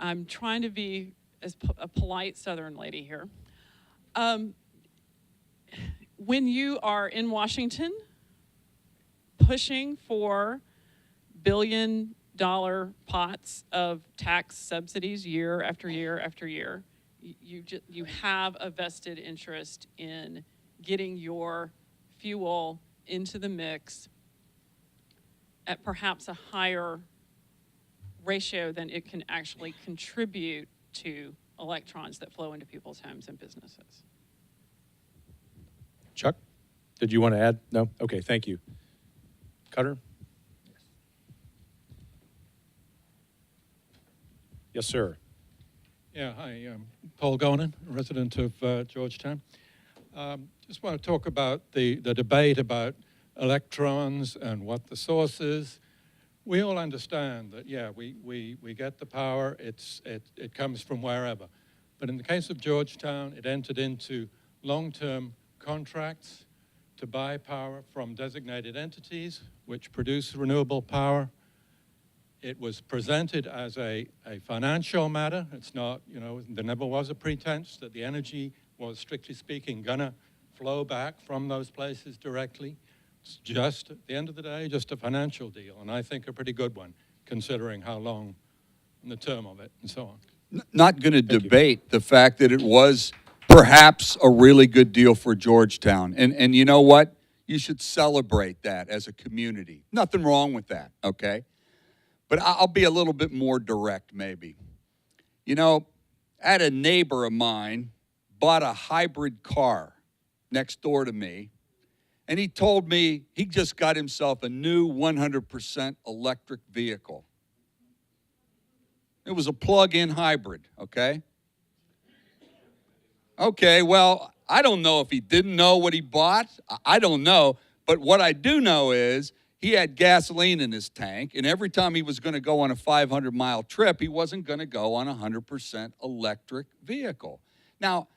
I'm trying to be a polite Southern lady here. When you are in Washington pushing for billion-dollar pots of tax subsidies year after year after year, you have a vested interest in getting your fuel into the mix at perhaps a higher ratio than it can actually contribute to electrons that flow into people's homes and businesses. Chuck, did you want to add? No? Okay, thank you. Cutter? Yes, sir. Yeah, hi, I'm Paul Gonan, a resident of Georgetown. Just want to talk about the debate about electrons and what the source is. We all understand that, yeah, we get the power, it comes from wherever. But in the case of Georgetown, it entered into long-term contracts to buy power from designated entities which produce renewable power. It was presented as a financial matter. It's not, you know, there never was a pretense that the energy was, strictly speaking, gonna flow back from those places directly. It's just, at the end of the day, just a financial deal, and I think a pretty good one, considering how long and the term of it and so on. Not going to debate the fact that it was perhaps a really good deal for Georgetown. And you know what? You should celebrate that as a community. Nothing wrong with that, okay? But I'll be a little bit more direct, maybe. You know, I had a neighbor of mine bought a hybrid car next door to me, and he told me he just got himself a new 100% electric vehicle. It was a plug-in hybrid, okay? Okay, well, I don't know if he didn't know what he bought. I don't know. But what I do know is he had gasoline in his tank, and every time he was going to go on a 500-mile trip, he wasn't going to go on a 100% electric vehicle. Now,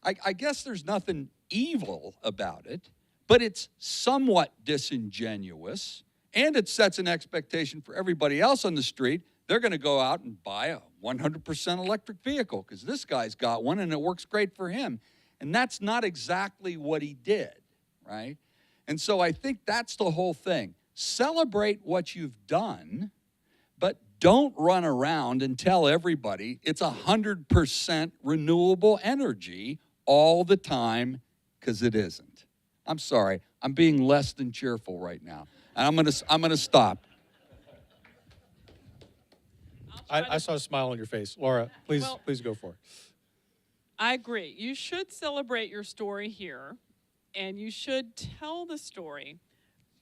I guess there's nothing evil about it, but it's somewhat disingenuous, and it sets an expectation for everybody else on the street. They're going to go out and buy a 100% electric vehicle because this guy's got one and it works great for him. And that's not exactly what he did, right? And so I think that's the whole thing. Celebrate what you've done, but don't run around and tell everybody it's 100% renewable energy all the time, because it isn't. I'm sorry. I'm being less than cheerful right now. And I'm gonna stop. I saw a smile on your face. Laura, please, Well, please go for it. I agree. You should celebrate your story here, and you should tell the story.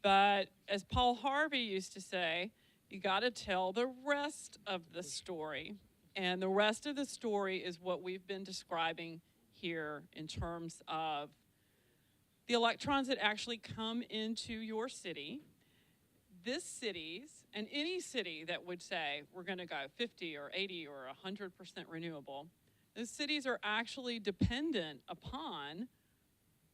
But as Paul Harvey used to say, you got to tell the rest of the story. And the rest of the story is what we've been describing here in terms of the electrons that actually come into your city. This city's, and any city that would say we're going to go 50 or 80 or 100% renewable, those cities are actually dependent upon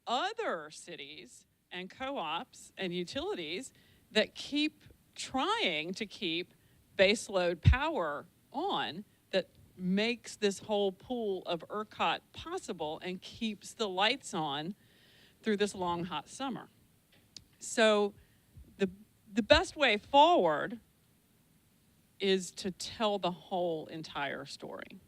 other cities and co-ops and utilities that keep trying to keep baseload power on, that makes this whole pool of ERCOT possible and keeps the lights on through this long, hot summer. So the best way forward is to tell the whole entire story.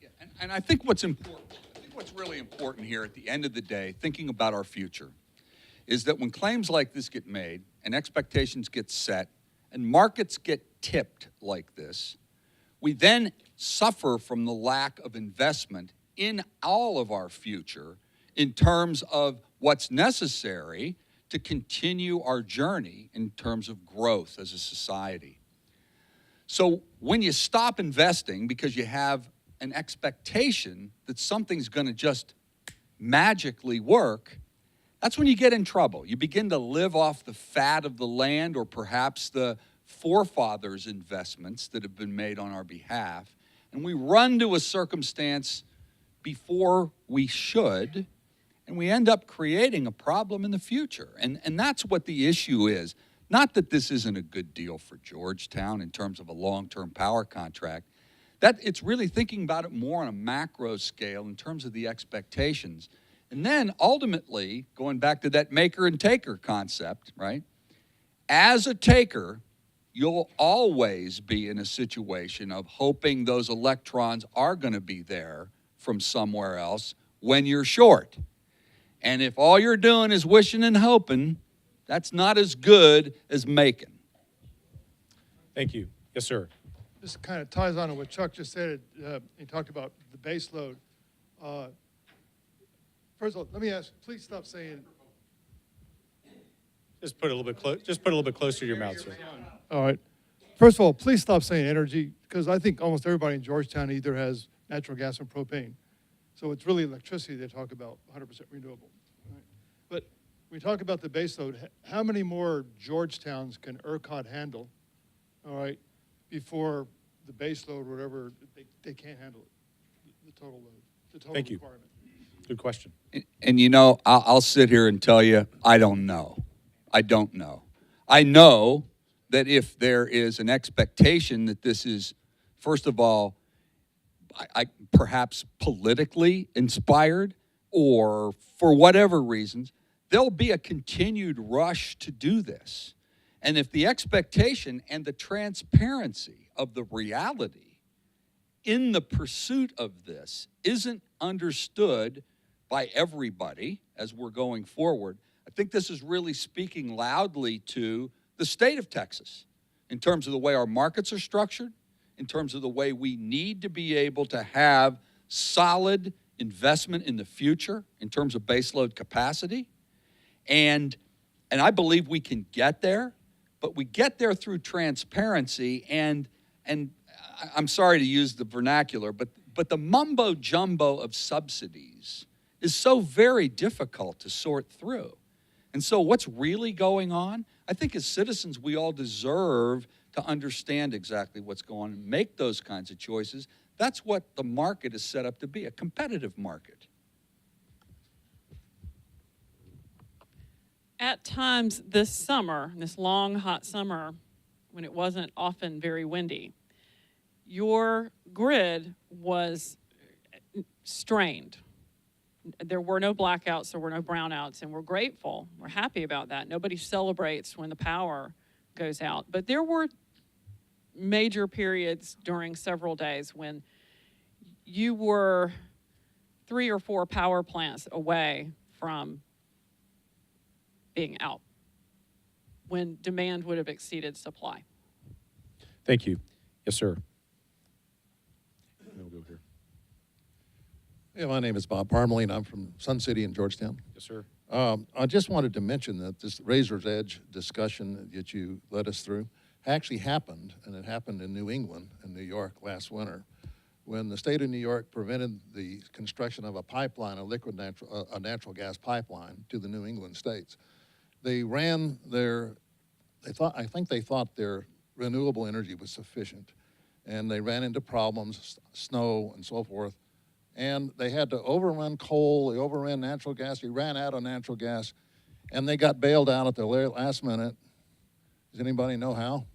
Yeah, and I think what's important, what's really important here at the end of the day, thinking about our future, is that when claims like this get made and expectations get set and markets get tipped like this, we then suffer from the lack of investment in all of our future in terms of what's necessary to continue our journey in terms of growth as a society. So when you stop investing because you have an expectation that something's going to just magically work, that's when you get in trouble. You begin to live off the fat of the land, or perhaps the forefathers' investments that have been made on our behalf. And we run to a circumstance before we should, and we end up creating a problem in the future. And that's what the issue is. Not that this isn't a good deal for Georgetown in terms of a long-term power contract. That it's really thinking about it more on a macro scale in terms of the expectations. And then ultimately, going back to that maker and taker concept, right? As a taker, you'll always be in a situation of hoping those electrons are going to be there from somewhere else when you're short. And if all you're doing is wishing and hoping, that's not as good as making. Thank you. Yes, sir. This kind of ties on to what Chuck just said. He talked about the base load. First of all, let me ask, please stop saying. Just put it a little bit close. Just put it a little bit closer to your mouth, sir. All right. First of all, please stop saying energy, because I think almost everybody in Georgetown either has natural gas or propane. So it's really electricity they talk about, 100% renewable. Right? But we talk about the base load. How many more Georgetowns can ERCOT handle, all right, before the base load, whatever, they can't handle it, the total load, the total Thank you. requirement? Good question. And you know, I'll sit here and tell you, I don't know. I don't know. I know that if there is an expectation that this is, first of all, I perhaps politically inspired, or for whatever reasons, there'll be a continued rush to do this. And if the expectation and the transparency of the reality in the pursuit of this isn't understood by everybody as we're going forward, I think this is really speaking loudly to the state of Texas in terms of the way our markets are structured, in terms of the way we need to be able to have solid investment in the future in terms of baseload capacity. And I believe we can get there, but we get there through transparency and I'm sorry to use the vernacular, but the mumbo jumbo of subsidies is so very difficult to sort through. And so what's really going on? I think as citizens, we all deserve to understand exactly what's going on and make those kinds of choices. That's what the market is set up to be, a competitive market. At times this summer, this long, hot summer, when it wasn't often very windy, your grid was strained. There were no blackouts, there were no brownouts, and we're grateful. We're happy about that. Nobody celebrates when the power goes out. But there were major periods during several days when you were 3 or 4 power plants away from being out, when demand would have exceeded supply. Thank you. Yes, sir. We'll go here. Yeah, my name is Bob Parmalee, I'm from Sun City in Georgetown. Yes, sir. I just wanted to mention that this Razor's Edge discussion that you led us through actually happened, and it happened in New England and New York last winter, when the state of New York prevented the construction of a pipeline, a natural gas pipeline to the New England states. They ran I think they thought their renewable energy was sufficient, and they ran into problems, snow and so forth. And they had to overrun coal, they overran natural gas, they ran out of natural gas, and they got bailed out at the last minute. Does anybody know how?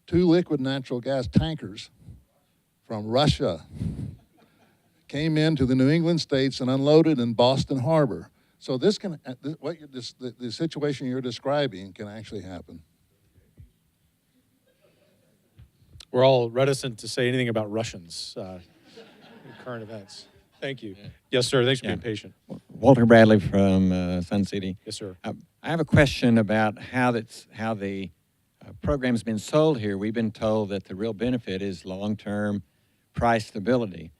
2 liquid natural gas tankers from Russia came into the New England states and unloaded in Boston Harbor. So the situation you're describing can actually happen. We're all reticent to say anything about Russians in current events. Thank you. Yes, sir. Thanks for being patient. Walter Bradley from Sun City. Yes, sir. I have a question about how the program's been sold here. We've been told that the real benefit is long-term price stability.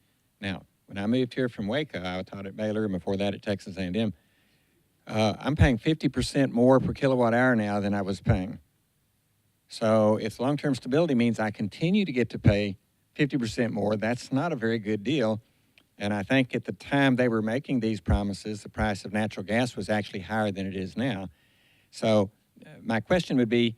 Now, when I moved here from Waco, I taught at Baylor, and before that at Texas A&M. I'm paying 50% more per kilowatt hour now than I was paying. So if long-term stability means I continue to get to pay 50% more, that's not a very good deal. And I think at the time they were making these promises, the price of natural gas was actually higher than it is now. So my question would be,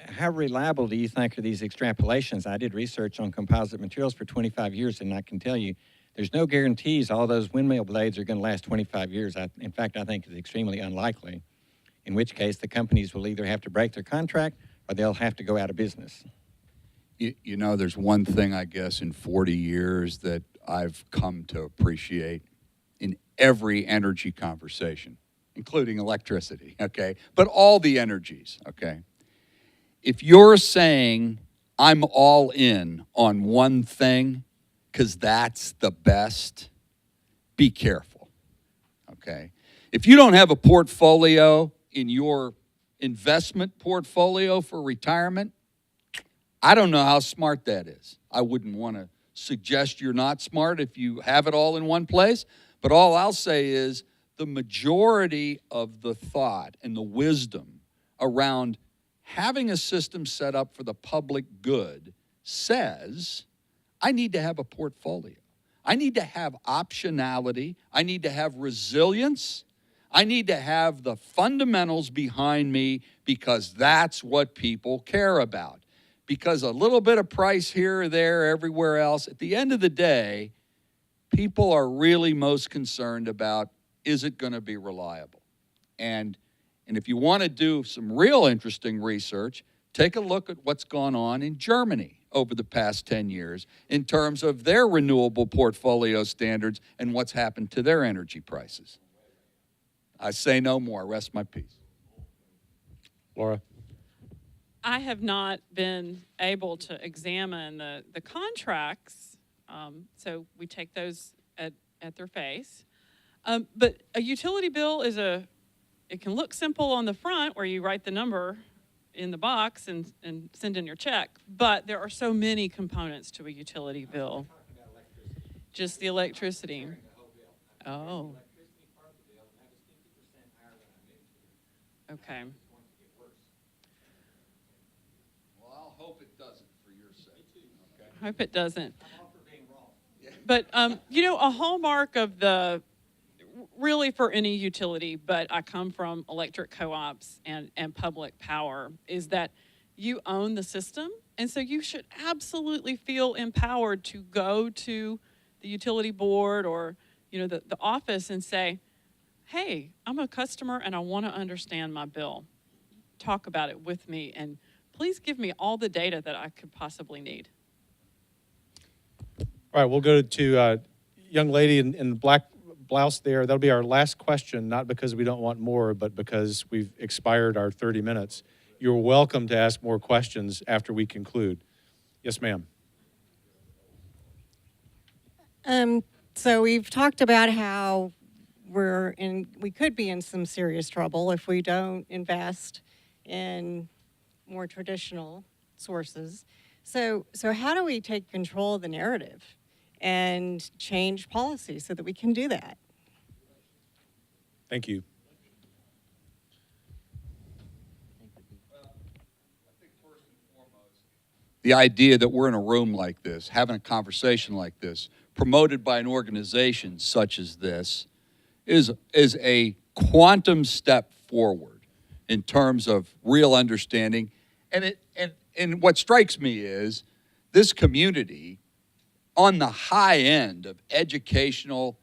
how reliable do you think are these extrapolations? I did research on composite materials for 25 years, and I can tell you there's no guarantees all those windmill blades are going to last 25 years. In fact, I think it's extremely unlikely, in which case the companies will either have to break their contract or they'll have to go out of business. You know, there's one thing, I guess, in 40 years that I've come to appreciate in every energy conversation, including electricity, okay? But all the energies, okay? If you're saying, I'm all in on one thing because that's the best, be careful, okay? If you don't have a portfolio in your investment portfolio for retirement, I don't know how smart that is. I wouldn't want to suggest you're not smart if you have it all in one place, but all I'll say is the majority of the thought and the wisdom around having a system set up for the public good says, I need to have a portfolio. I need to have optionality. I need to have resilience. I need to have the fundamentals behind me because that's what people care about. Because a little bit of price here or there, everywhere else, at the end of the day, people are really most concerned about, is it going to be reliable? And if you want to do some real interesting research, take a look at what's gone on in Germany over the past 10 years in terms of their renewable portfolio standards and what's happened to their energy prices. I say no more. Rest my peace. Laura? I have not been able to examine the contracts, so we take those at their face. But a utility bill is it can look simple on the front where you write the number in the box and send in your check, but there are so many components to a utility bill. Just the electricity. Oh. Okay. I hope it doesn't. But, you know, a hallmark of really for any utility, but I come from electric co-ops and public power, is that you own the system. And so you should absolutely feel empowered to go to the utility board or, you know, the office and say, hey, I'm a customer and I want to understand my bill. Talk about it with me and please give me all the data that I could possibly need. All right, we'll go to young lady in the black blouse there. That'll be our last question, not because we don't want more, but because we've expired our 30 minutes. You're welcome to ask more questions after we conclude. Yes, ma'am. So we've talked about how we could be in some serious trouble if we don't invest in more traditional sources. So how do we take control of the narrative and change policy so that we can do that? Thank you. The idea that we're in a room like this, having a conversation like this, promoted by an organization such as this, is a quantum step forward in terms of real understanding. And what strikes me is this community, on the high end of educational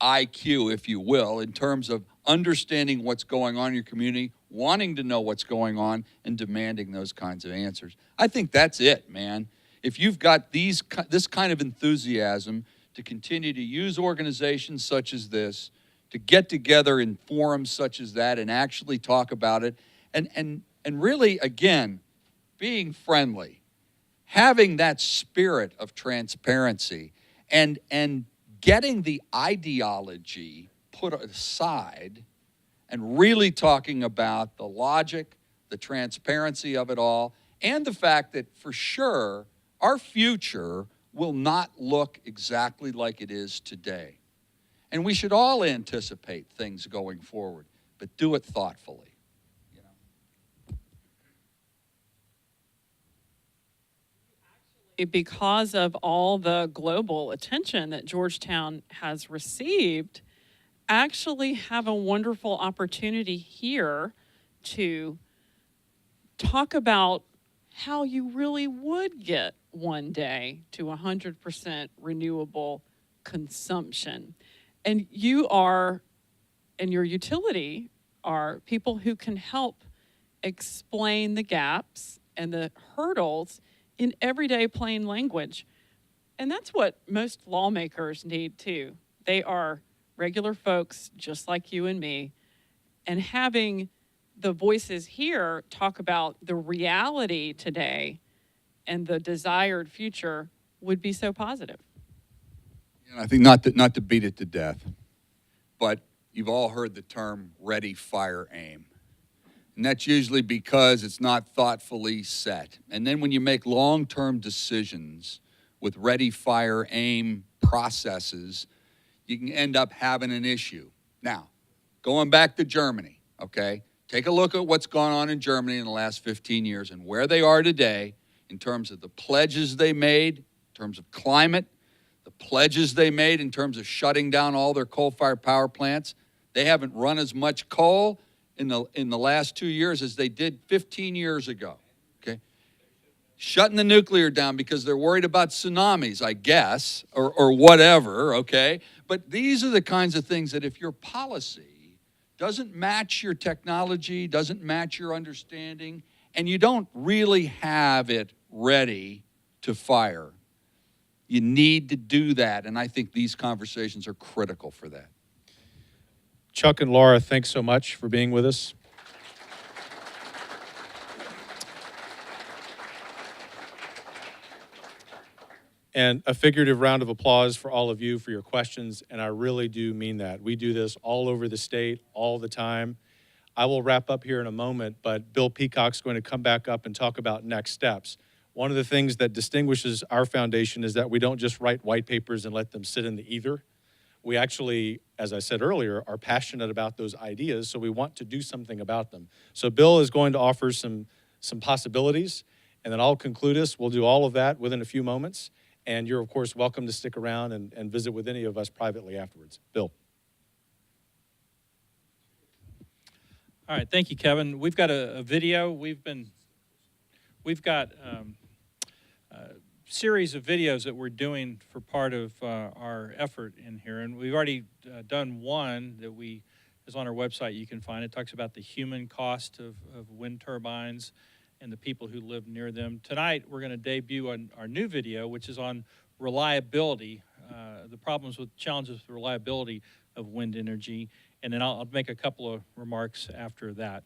IQ, if you will, in terms of understanding what's going on in your community, wanting to know what's going on, and demanding those kinds of answers. I think that's it, man. If you've got this kind of enthusiasm to continue to use organizations such as this, to get together in forums such as that and actually talk about it, and really, again, being friendly, having that spirit of transparency, and getting the ideology put aside and really talking about the logic, the transparency of it all, and the fact that for sure our future will not look exactly like it is today. And we should all anticipate things going forward, but do it thoughtfully. Because of all the global attention that Georgetown has received, actually have a wonderful opportunity here to talk about how you really would get one day to 100% renewable consumption. And you are, and your utility are people who can help explain the gaps and the hurdles in everyday plain language. And that's what most lawmakers need too. They are regular folks just like you and me, and having the voices here talk about the reality today and the desired future would be so positive. And I think not to beat it to death, but you've all heard the term ready, fire, aim. And that's usually because it's not thoughtfully set. And then when you make long-term decisions with ready, fire, aim processes, you can end up having an issue. Now, going back to Germany, okay? Take a look at what's gone on in Germany in the last 15 years and where they are today in terms of the pledges they made, in terms of climate, the pledges they made in terms of shutting down all their coal-fired power plants. They haven't run as much coal in the last 2 years as they did 15 years ago, okay? Shutting the nuclear down because they're worried about tsunamis, I guess, or whatever, okay? But these are the kinds of things that if your policy doesn't match your technology, doesn't match your understanding, and you don't really have it ready to fire, you need to do that. And I think these conversations are critical for that. Chuck and Laura, thanks so much for being with us. And a figurative round of applause for all of you for your questions, and I really do mean that. We do this all over the state, all the time. I will wrap up here in a moment, but Bill Peacock's going to come back up and talk about next steps. One of the things that distinguishes our foundation is that we don't just write white papers and let them sit in the ether. We actually, as I said earlier, are passionate about those ideas, so we want to do something about them. So Bill is going to offer some possibilities, and then I'll conclude us. We'll do all of that within a few moments. And you're, of course, welcome to stick around and visit with any of us privately afterwards. Bill. All right, thank you, Kevin. We've got a video. We've got a series of videos that we're doing for part of our effort in here, and we've already done one that is on our website. You can find it. It talks about the human cost of wind turbines and the people who live near them. Tonight, we're going to debut our new video, which is on reliability, the challenges with reliability of wind energy, and then I'll make a couple of remarks after that.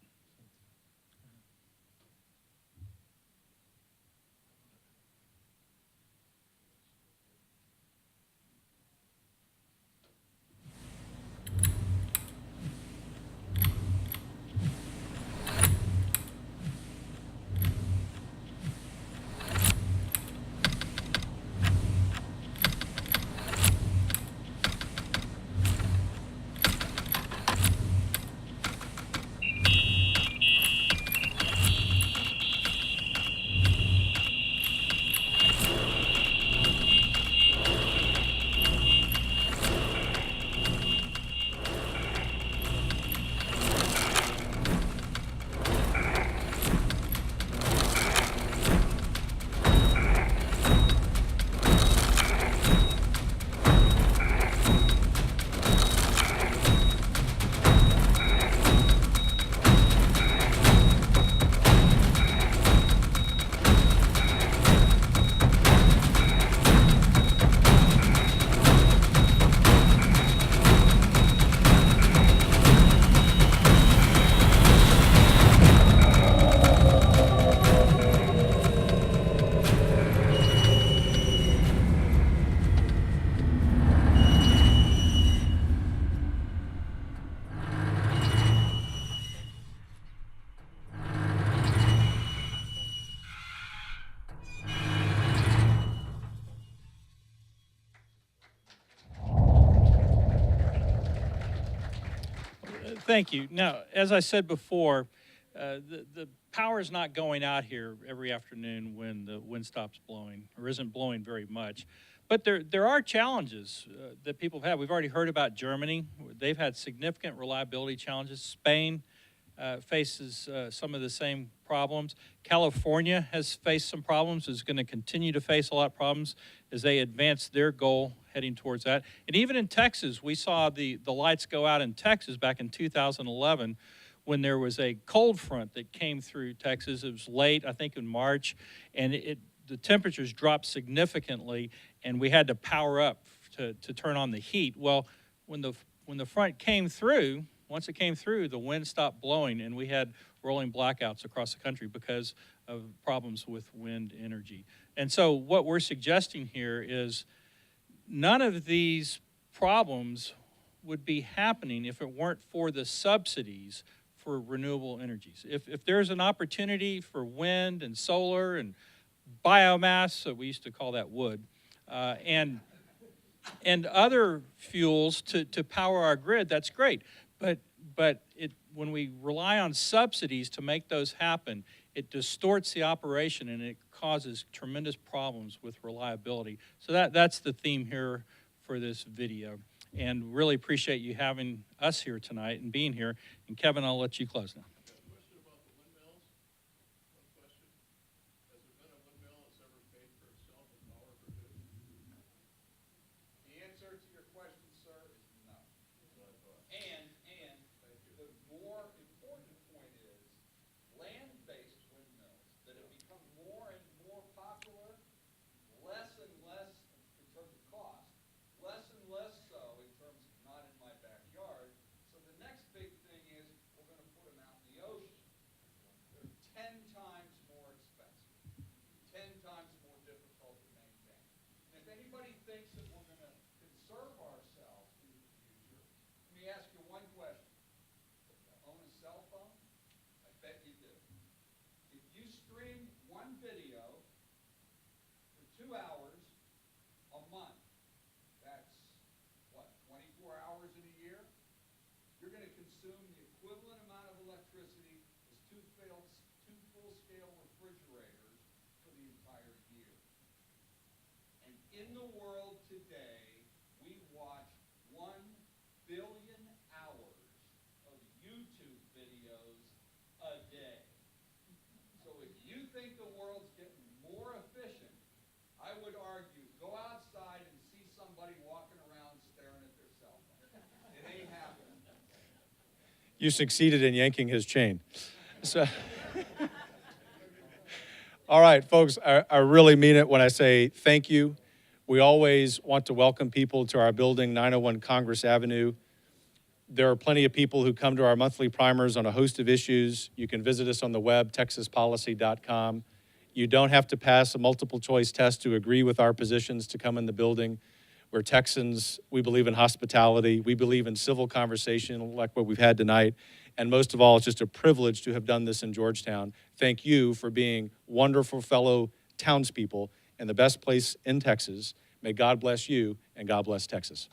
Thank you. Now, as I said before, the power is not going out here every afternoon when the wind stops blowing, or isn't blowing very much. But there are challenges that people have had. We've already heard about Germany. They've had significant reliability challenges. Spain faces some of the same problems. California has faced some problems, is going to continue to face a lot of problems as they advance their goal heading towards that. And even in Texas, we saw the lights go out in Texas back in 2011 when there was a cold front that came through Texas. It was late, I think in March, and the temperatures dropped significantly, and we had to power up to turn on the heat. Well, when the front came through, once it came through, the wind stopped blowing, and we had rolling blackouts across the country because of problems with wind energy. And so what we're suggesting here is none of these problems would be happening if it weren't for the subsidies for renewable energies. If there's an opportunity for wind and solar and biomass, so we used to call that wood, and other fuels to power our grid, that's great. But when we rely on subsidies to make those happen, it distorts the operation and it causes tremendous problems with reliability. So that's the theme here for this video. And really appreciate you having us here tonight and being here. And Kevin, I'll let you close now. In the world today, we watch 1 billion hours of YouTube videos a day. So if you think the world's getting more efficient, I would argue, go outside and see somebody walking around staring at their cell phone. It ain't happening. You succeeded in yanking his chain. So, all right, folks, I really mean it when I say thank you. We always want to welcome people to our building, 901 Congress Avenue. There are plenty of people who come to our monthly primers on a host of issues. You can visit us on the web, texaspolicy.com. You don't have to pass a multiple choice test to agree with our positions to come in the building. We're Texans. We believe in hospitality. We believe in civil conversation like what we've had tonight. And most of all, it's just a privilege to have done this in Georgetown. Thank you for being wonderful fellow townspeople in the best place in Texas. May God bless you and God bless Texas.